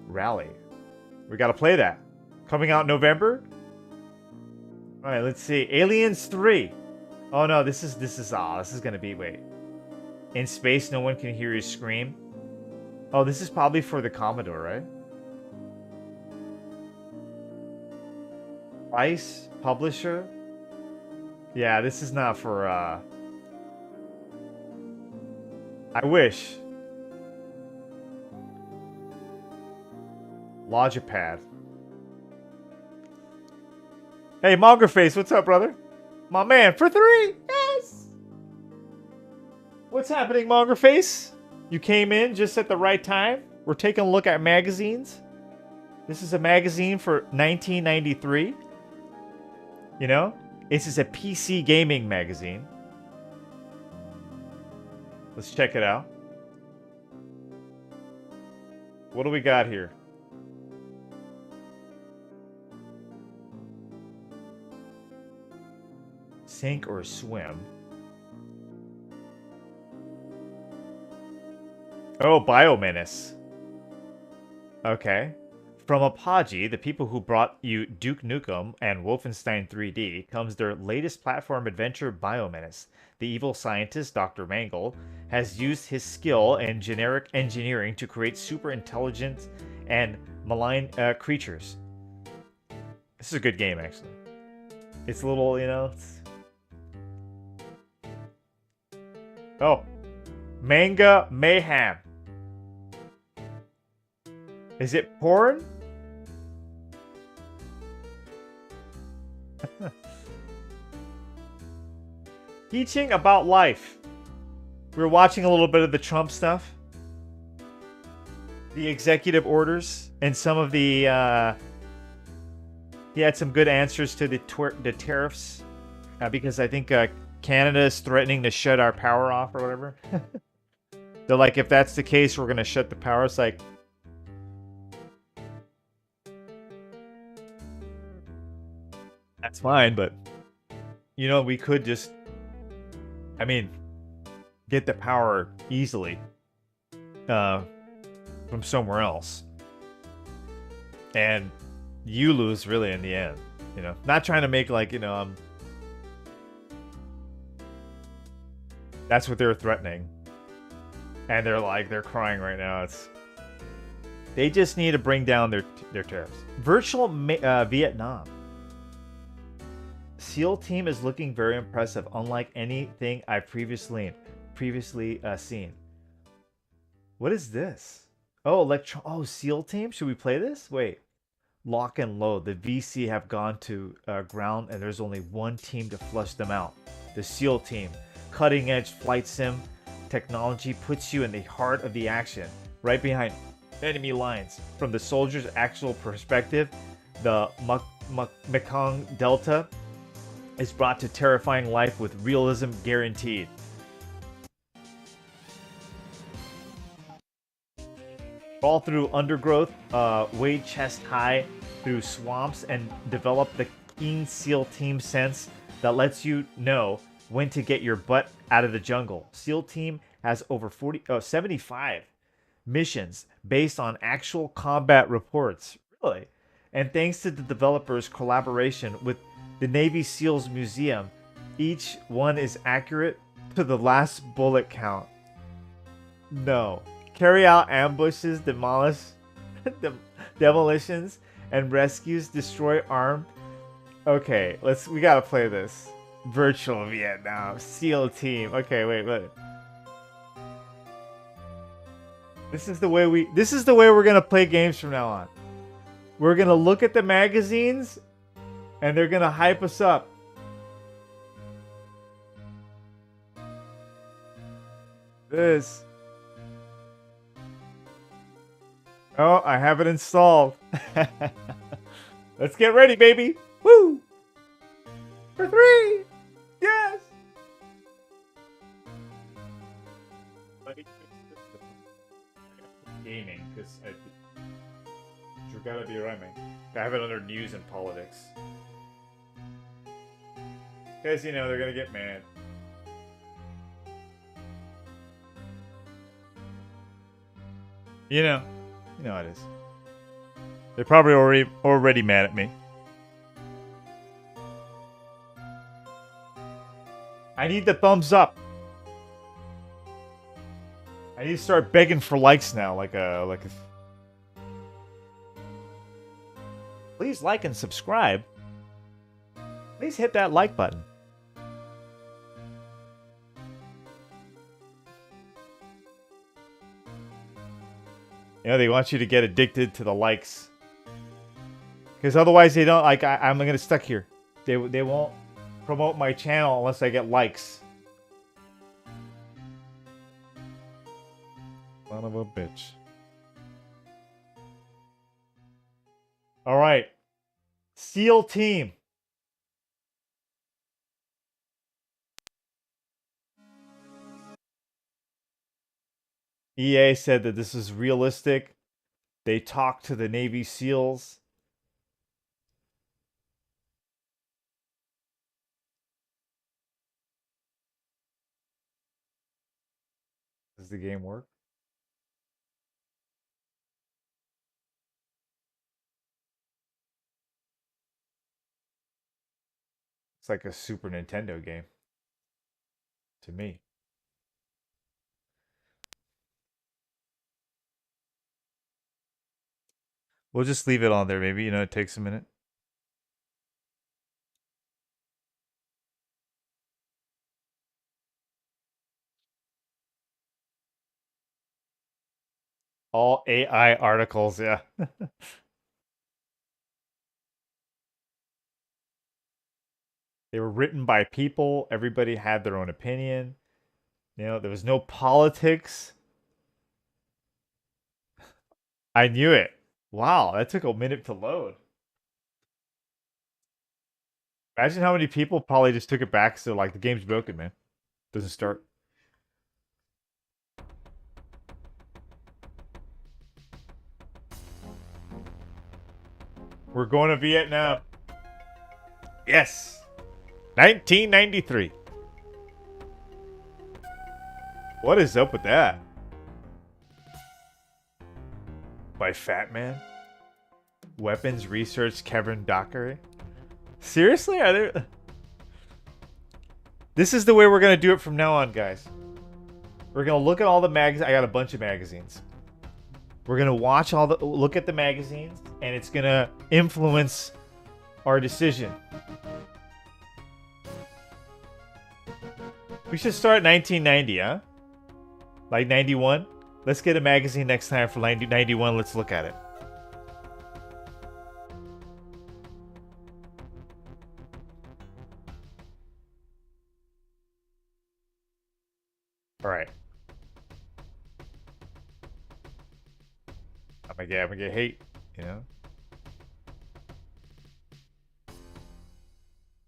Rally. We got to play that. Coming out in November. All right, let's see. Aliens 3. Oh no, this is gonna be, wait. In space, no one can hear you scream. Oh, this is probably for the Commodore, right? Price, publisher. Yeah, this is not for, I wish. Logipad. Hey, Mongerface, what's up, brother? My man, for 3! Yes! What's happening, Mongerface? You came in just at the right time. We're taking a look at magazines. This is a magazine for 1993. You know? This is a PC gaming magazine. Let's check it out. What do we got here? Sink or swim. Oh, Biomenace. Okay. From Apogee, the people who brought you Duke Nukem and Wolfenstein 3D, comes their latest platform adventure, Biomenace. The evil scientist, Dr. Mangle, has used his skill in generic engineering to create super intelligent and malign creatures. This is a good game, actually. It's a little, you know... Oh. Manga Mayhem. Is it porn? Teaching about life. We were watching a little bit of the Trump stuff. The executive orders and some of the... he had some good answers to the tariffs. Because I think Canada is threatening to shut our power off or whatever. They're like, if that's the case, we're going to shut the power. It's like... That's fine, but... You know, we could just... I mean, get the power easily from somewhere else. And you lose, really, in the end. You know, not trying to make, like, you know, that's what they're threatening. And they're like, they're crying right now. It's... They just need to bring down their tariffs. Virtual Vietnam. SEAL team is looking very impressive, unlike anything I've previously seen. What is this? Oh, SEAL team? Should we play this? Wait. Lock and load. The VC have gone to ground, and there's only one team to flush them out. The SEAL team. Cutting edge flight sim technology puts you in the heart of the action, right behind enemy lines. From the soldier's actual perspective, the Mekong Delta is brought to terrifying life with realism guaranteed. Fall through undergrowth, wade chest high through swamps, and develop the keen SEAL team sense that lets you know when to get your butt out of the jungle. SEAL team has over 75 missions based on actual combat reports. Really? And thanks to the developers' collaboration with the Navy SEALs Museum, each one is accurate to the last bullet count. No. Carry out ambushes, demolitions, and rescues, destroy armed. Okay, we gotta play this. Virtual Vietnam, SEAL team. Okay, wait. This is the way we're gonna play games from now on. We're gonna look at the magazines, and they're gonna hype us up. This. Oh, I have it installed. Let's get ready, baby. Woo! For 3! Yes! Gaming, because you gotta be right, man. I have it under news and politics. Because, you know, they're gonna get mad. You know how it is. They're probably already mad at me. I need the thumbs up. I need to start begging for likes now, Please like and subscribe. Please hit that like button. You know, they want you to get addicted to the likes. Because otherwise they don't, I'm going to stuck here. They won't promote my channel unless I get likes. Son of a bitch. Alright. SEAL team. EA said that this is realistic. They talked to the Navy SEALs. Does the game work? It's like a Super Nintendo game to me. We'll just leave it on there. Maybe, it takes a minute. All AI articles, yeah. They were written by people. Everybody had their own opinion. There was no politics. I knew it. Wow, that took a minute to load. Imagine how many people probably just took it back. So, like, the game's broken, man. Doesn't start. We're going to Vietnam. Yes. 1993. What is up with that? By Fat Man? Weapons Research Kevin Dockery? Seriously? Are there... This is the way we're going to do it from now on, guys. We're going to look at all the magazines. I got a bunch of magazines. We're going to look at the magazines, and it's going to influence our decision. We should start 1990, huh? Like 91? Let's get a magazine next time for 91. Let's look at it. All right. I'm gonna get hate,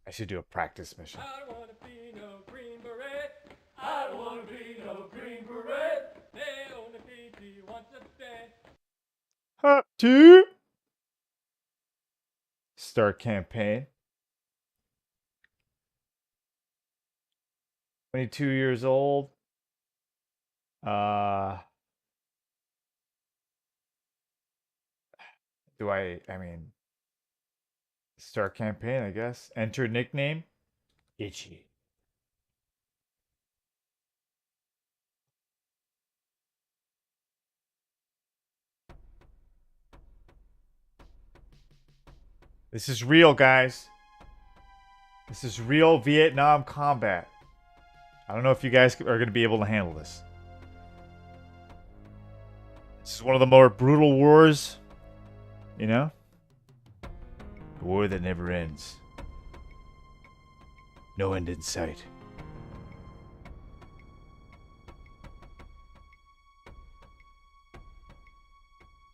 I should do a practice mission. I don't wanna be no green beret. I don't wanna be no green beret. They only feed me once a day. Hop to start campaign. 22 years old. Start campaign, I guess. Enter nickname. Itchy. This is real, guys. This is real Vietnam combat. I don't know if you guys are going to be able to handle this. This is one of the more brutal wars, The war that never ends. No end in sight.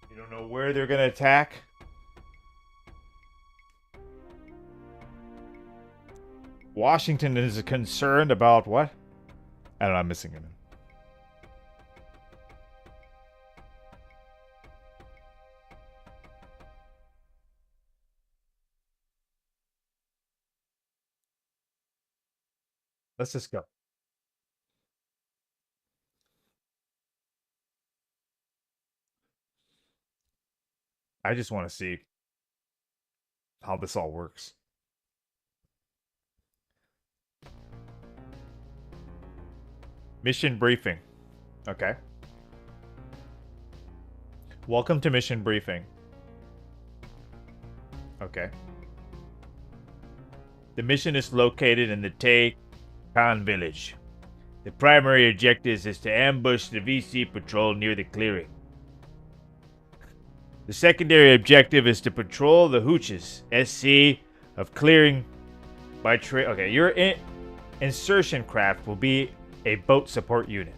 You don't know where they're going to attack. Washington is concerned about what? I don't know, I'm missing it. Let's just go. I just want to see how this all works. Mission briefing. Okay. Welcome to mission briefing. Okay. The mission is located in the Tay Pan village. The primary objective is to ambush the VC patrol near the clearing. The secondary objective is to patrol the hooches, SC, of clearing by trail. Okay, your insertion craft will be a boat support unit.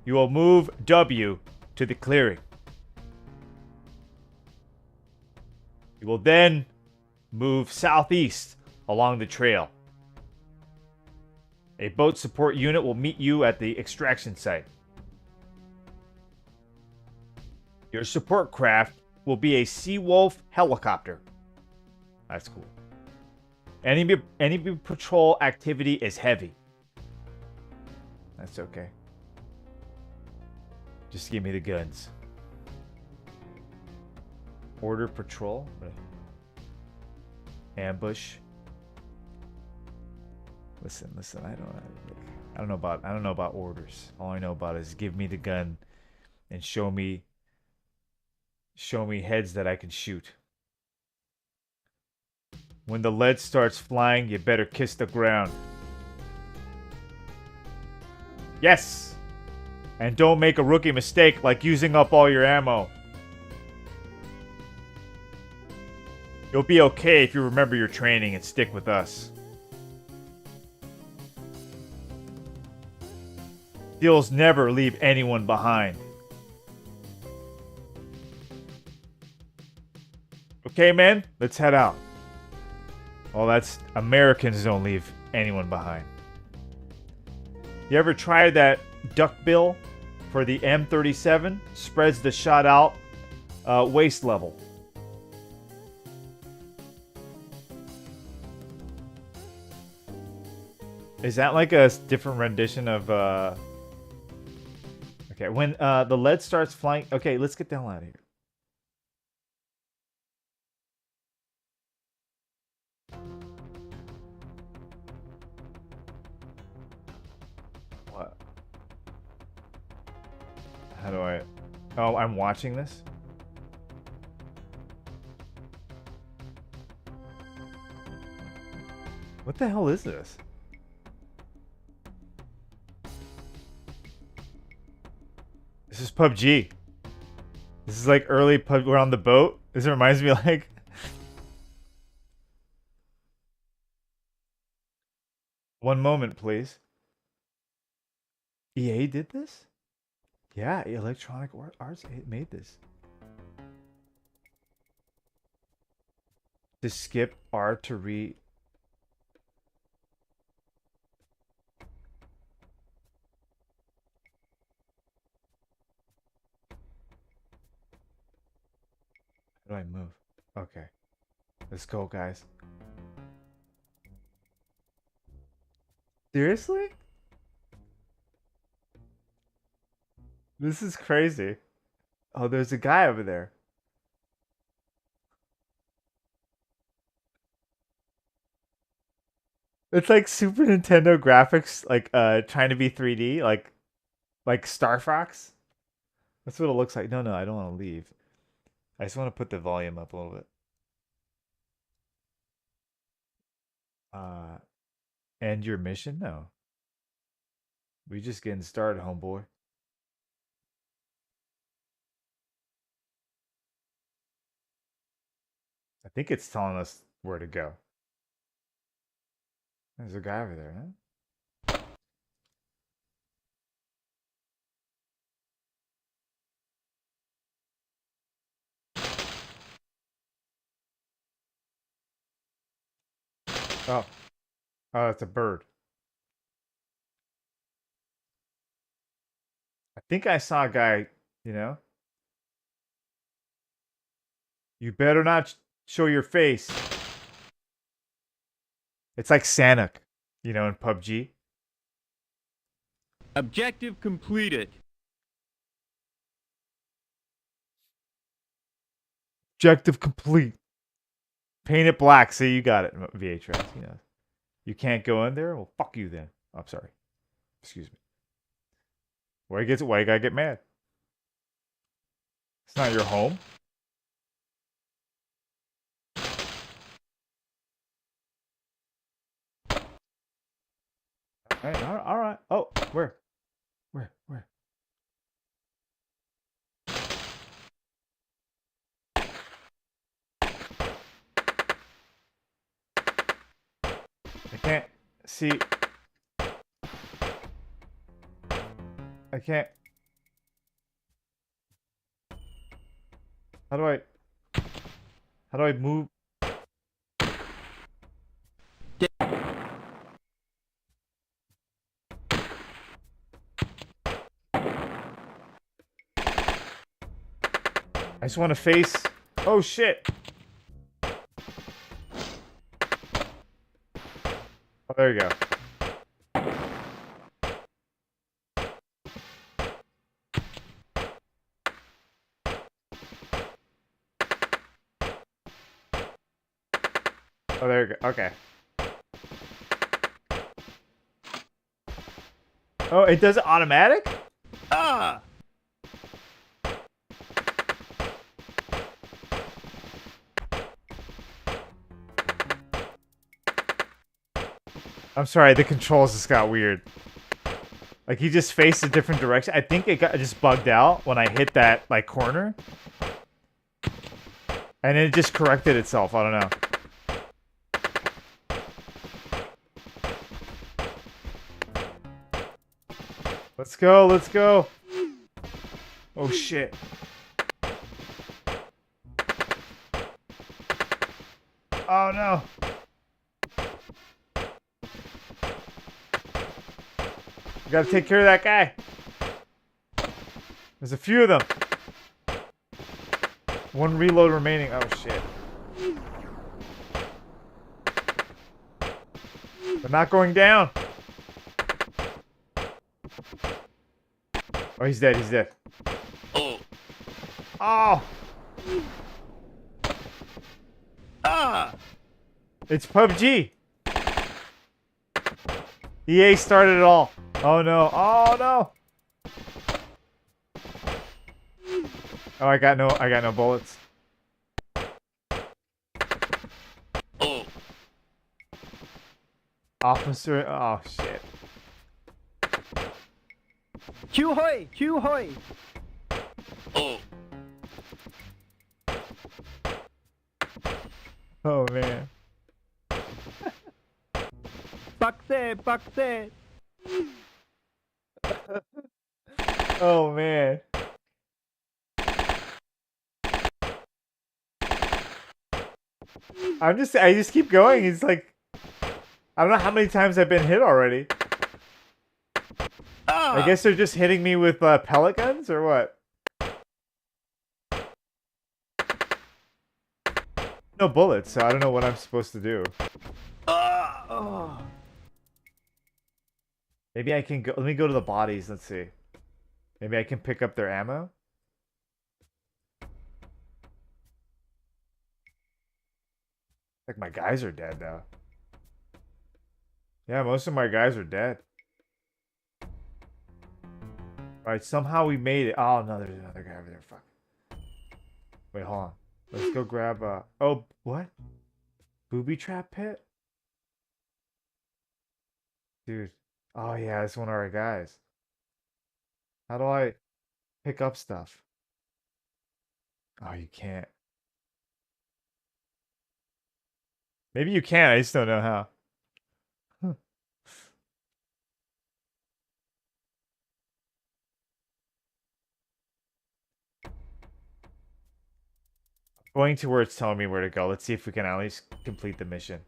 You will move W to the clearing. You will then move southeast along the trail. A boat support unit will meet you at the extraction site. Your support craft will be a Seawolf helicopter. That's cool. Enemy patrol activity is heavy. That's okay. Just give me the guns. Order patrol. Ambush. Listen. I don't know about orders. All I know about is give me the gun and show me heads that I can shoot. When the lead starts flying, you better kiss the ground. Yes! And don't make a rookie mistake like using up all your ammo. You'll be okay if you remember your training and stick with us. SEALs never leave anyone behind. Okay, man, let's head out. Well, that's Americans don't leave anyone behind. You ever tried that duck bill for the M37? Spreads the shot out waist level. Is that like a different rendition of Okay, when the lead starts flying. Okay, let's get the hell out of here. What? How do I? Oh, I'm watching this? What the hell is this? This is PUBG. This is like early pub. We're on the boat. This reminds me like. One moment, please. EA did this? Yeah, Electronic Arts made this. To skip R to read. How do I move? Okay. Let's go, guys. Seriously? This is crazy. Oh, there's a guy over there. It's like Super Nintendo graphics, like trying to be 3D, like Star Fox. That's what it looks like. No, I don't want to leave. I just want to put the volume up a little bit. End your mission? No. We just getting started, homeboy. I think it's telling us where to go. There's a guy over there, huh? Oh. Oh, it's a bird. I think I saw a guy, you know? You better not show your face. It's like Sanic, you know, in PUBG. Objective completed. Objective complete. Paint it black. See, you got it, VHS. You know, you can't go in there. Well, fuck you then. Oh, I'm sorry. Excuse me. Why you gotta get mad? It's not your home. All right. Oh, where? I can't see. I can't. How do I move? I just want to face... Oh, shit. Oh, there you go. Oh, there you go. Okay. Oh, it does it automatic? Ah! I'm sorry, the controls just got weird. Like, he just faced a different direction. I think it got just bugged out when I hit that, like, corner. And it just corrected itself. I don't know. Let's go, let's go. Oh, shit. Oh, no. We gotta take care of that guy. There's a few of them. One reload remaining. Oh, shit. They're not going down. Oh, he's dead. He's dead. Oh. Oh. Ah. It's PUBG. EA started it all. Oh no. Oh no. Oh, I got no bullets. Oh. Officer. Oh shit. Q hoy! Q hoy! Oh. Oh man. Bakse! Bakse! Oh man. I just keep going. It's like, I don't know how many times I've been hit already. I guess they're just hitting me with pellet guns or what? No bullets, so I don't know what I'm supposed to do. Maybe I can go. Let me go to the bodies. Let's see. Maybe I can pick up their ammo. Like my guys are dead though. Yeah, most of my guys are dead. Alright, somehow we made it. Oh no, there's another guy over there. Fuck. Wait, hold on. Let's go grab oh, what? Booby trap pit? Dude. Oh yeah, it's one of our guys. How do I pick up stuff? Oh, you can't. Maybe you can, I just don't know how. Going to where it's telling me where to go. Let's see if we can at least complete the mission.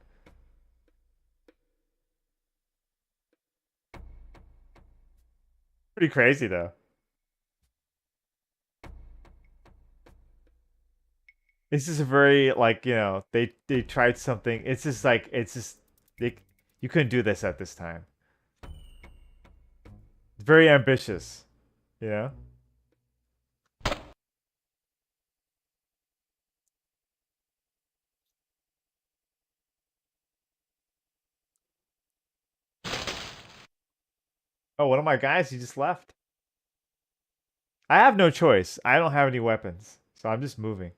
Pretty crazy though. This is a very, like, you know, they tried something. It's just like, you couldn't do this at this time. It's very ambitious, you know? Oh, one of my guys, he just left. I have no choice. I don't have any weapons, so I'm just moving.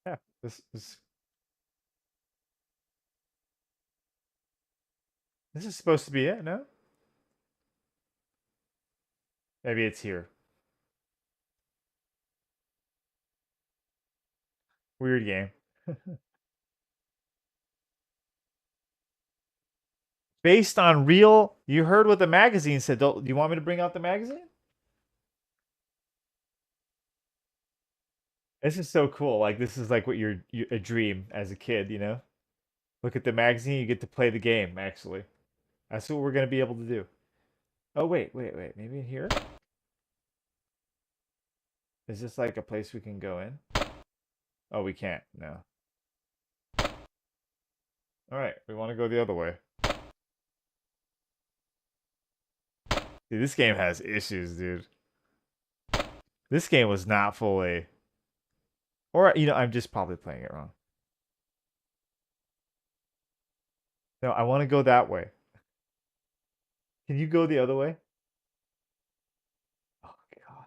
Yeah, this is supposed to be it, no? Maybe it's here. Weird game. Based on real, you heard what the magazine said. Do you want me to bring out the magazine? This is so cool. Like, this is like what a dream as a kid, you know? Look at the magazine, you get to play the game, actually. That's what we're going to be able to do. Oh, wait. Maybe in here? Is this like a place we can go in? Oh, we can't. No. Alright, we want to go the other way. Dude, this game has issues, dude. This game was not fully... Or, you know, I'm just probably playing it wrong. No, I want to go that way. Can you go the other way? Oh, God.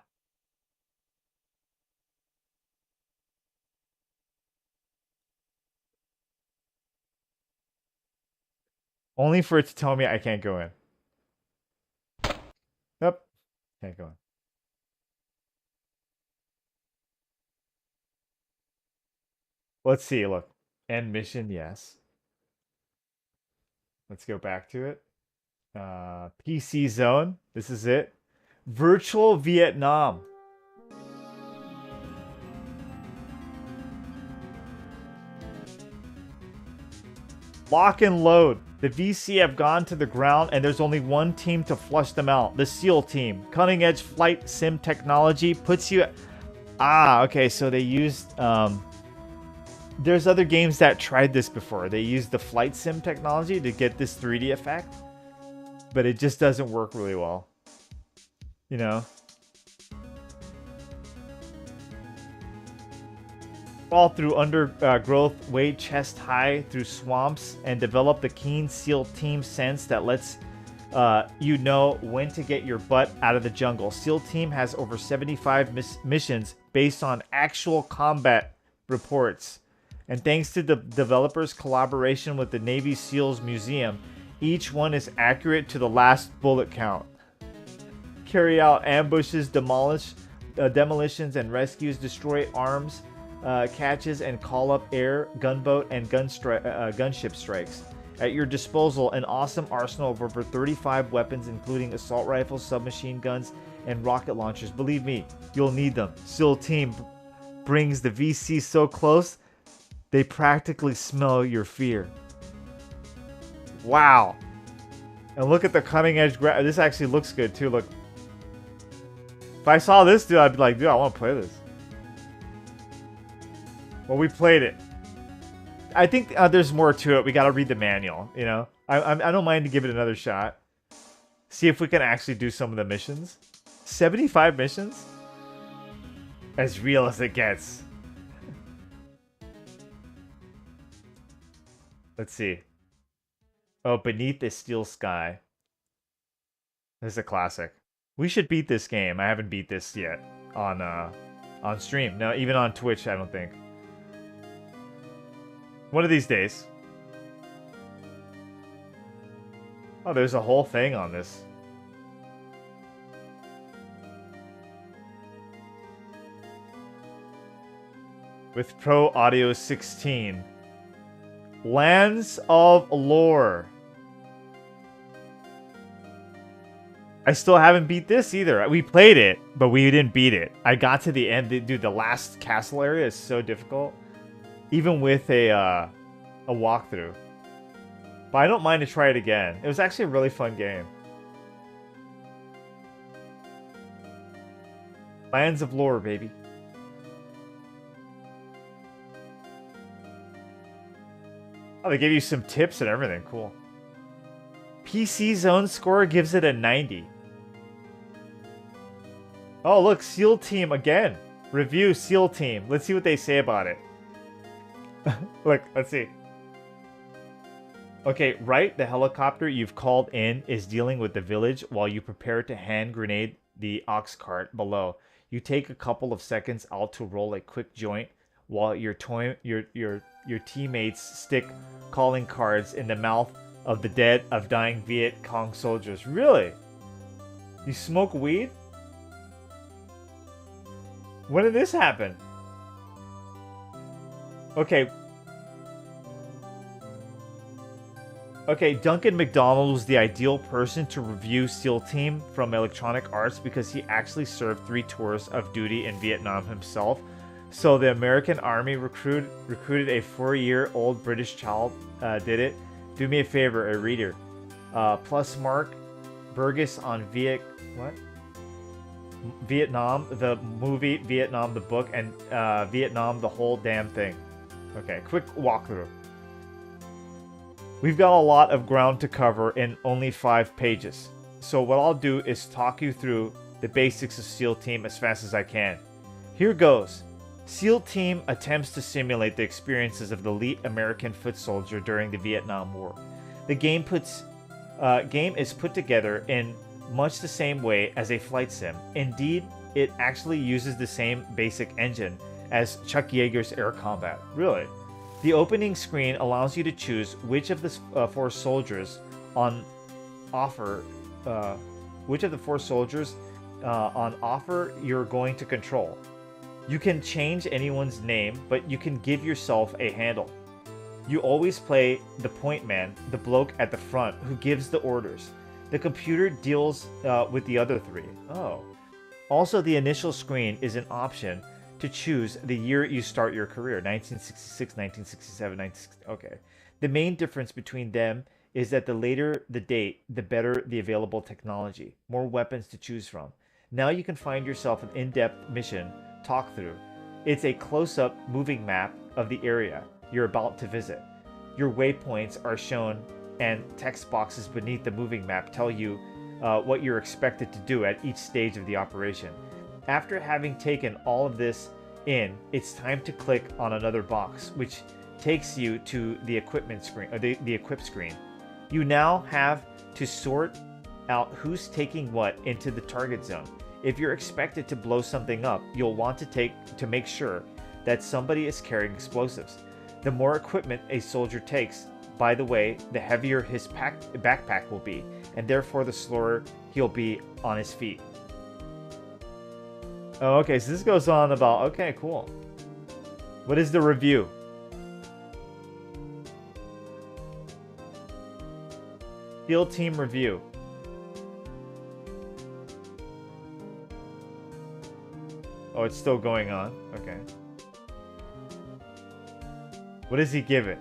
Only for it to tell me I can't go in. Nope. Can't go in. Let's see, look. End mission, yes. Let's go back to it. PC zone. This is it. Virtual Vietnam. Lock and load. The VC have gone to the ground and there's only one team to flush them out. The SEAL team. Cutting edge flight sim technology puts you... okay, so they used... There's other games that tried this before. They used the flight sim technology to get this 3D effect. But it just doesn't work really well. You know? Fall through undergrowth, wade chest high through swamps, and develop the keen SEAL team sense that lets you know when to get your butt out of the jungle. SEAL team has over 75 missions based on actual combat reports. And thanks to the developers' collaboration with the Navy SEALs Museum, each one is accurate to the last bullet count. Carry out ambushes, demolitions and rescues, destroy arms, catches, and call up air, gunboat, and gunship strikes. At your disposal, an awesome arsenal of over 35 weapons, including assault rifles, submachine guns, and rocket launchers. Believe me, you'll need them. SEAL team brings the VC so close, they practically smell your fear. Wow. And look at the cutting edge. This actually looks good too. Look. If I saw this, dude, I'd be like, dude, I want to play this. Well, we played it. I think there's more to it. We got to read the manual, you know? I don't mind to give it another shot. See if we can actually do some of the missions. 75 missions? As real as it gets. Let's see. Oh, Beneath the Steel Sky. This is a classic. We should beat this game. I haven't beat this yet on stream. No, even on Twitch, I don't think. One of these days. Oh, there's a whole thing on this. With Pro Audio 16. Lands of Lore. I still haven't beat this either. We played it, but we didn't beat it. I got to the end. Dude, the last castle area is so difficult. Even with a walkthrough. But I don't mind to try it again. It was actually a really fun game. Lands of Lore, baby. Oh, they gave you some tips and everything. Cool. PC Zone score gives it a 90. Oh, look. SEAL Team again. Review SEAL Team. Let's see what they say about it. Look, let's see. Okay, right. The helicopter you've called in is dealing with the village while you prepare to hand grenade the ox cart below. You take a couple of seconds out to roll a quick joint while your teammates stick calling cards in the mouth of the dying Viet Cong soldiers. Really? You smoke weed? When did this happen? Okay. Okay, Duncan McDonald was the ideal person to review SEAL Team from Electronic Arts because he actually served 3 tours of duty in Vietnam himself. So the American Army recruited a 4-year-old British child, did it. Do me a favor, a reader. Plus Mark Burgess on Vietnam, the movie, Vietnam, the book, and Vietnam, the whole damn thing. Okay, quick walkthrough. We've got a lot of ground to cover in only 5 pages. So what I'll do is talk you through the basics of SEAL Team as fast as I can. Here goes. SEAL Team attempts to simulate the experiences of the elite American foot soldier during the Vietnam War. The game is put together in much the same way as a flight sim. Indeed, it actually uses the same basic engine as Chuck Yeager's Air Combat. Really? The opening screen allows you to choose which of the 4 soldiers on offer you're going to control. You can change anyone's name, but you can give yourself a handle. You always play the point man, the bloke at the front who gives the orders. The computer deals with the other 3. Oh. Also, the initial screen is an option to choose the year you start your career, 1966, 1967, 1960. Okay. The main difference between them is that the later the date, the better the available technology, more weapons to choose from. Now you can find yourself an in-depth mission talk through. It's a close-up moving map of the area you're about to visit. Your waypoints are shown and text boxes beneath the moving map tell you what you're expected to do at each stage of the operation. After having taken all of this in, it's time to click on another box, which takes you to the equipment screen, or the equip screen. You now have to sort out who's taking what into the target zone. If you're expected to blow something up, you'll want to make sure that somebody is carrying explosives. The more equipment a soldier takes, by the way, the heavier his backpack will be, and therefore the slower he'll be on his feet. Oh, okay, so this goes on about, okay, cool. What is the review? SEAL Team review. Oh, it's still going on. Okay. What does he give it?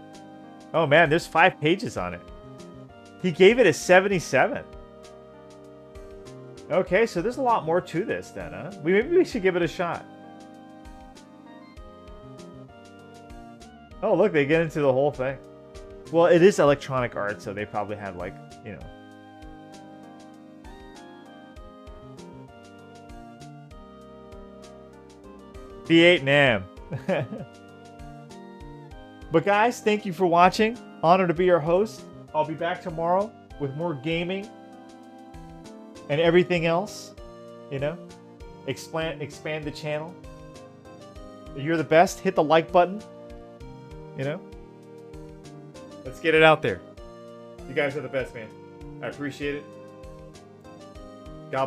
Oh man, there's 5 pages on it. He gave it a 77. Okay, so there's a lot more to this then, huh? Maybe we should give it a shot. Oh, look, they get into the whole thing. Well, it is Electronic Arts, so they probably have, like, you know. Vietnam. But guys, thank you for watching. Honor to be your host. I'll be back tomorrow with more gaming and everything else, you know. Expand the channel. You're the best. Hit the like button. You know. Let's get it out there. You guys are the best, man. I appreciate it.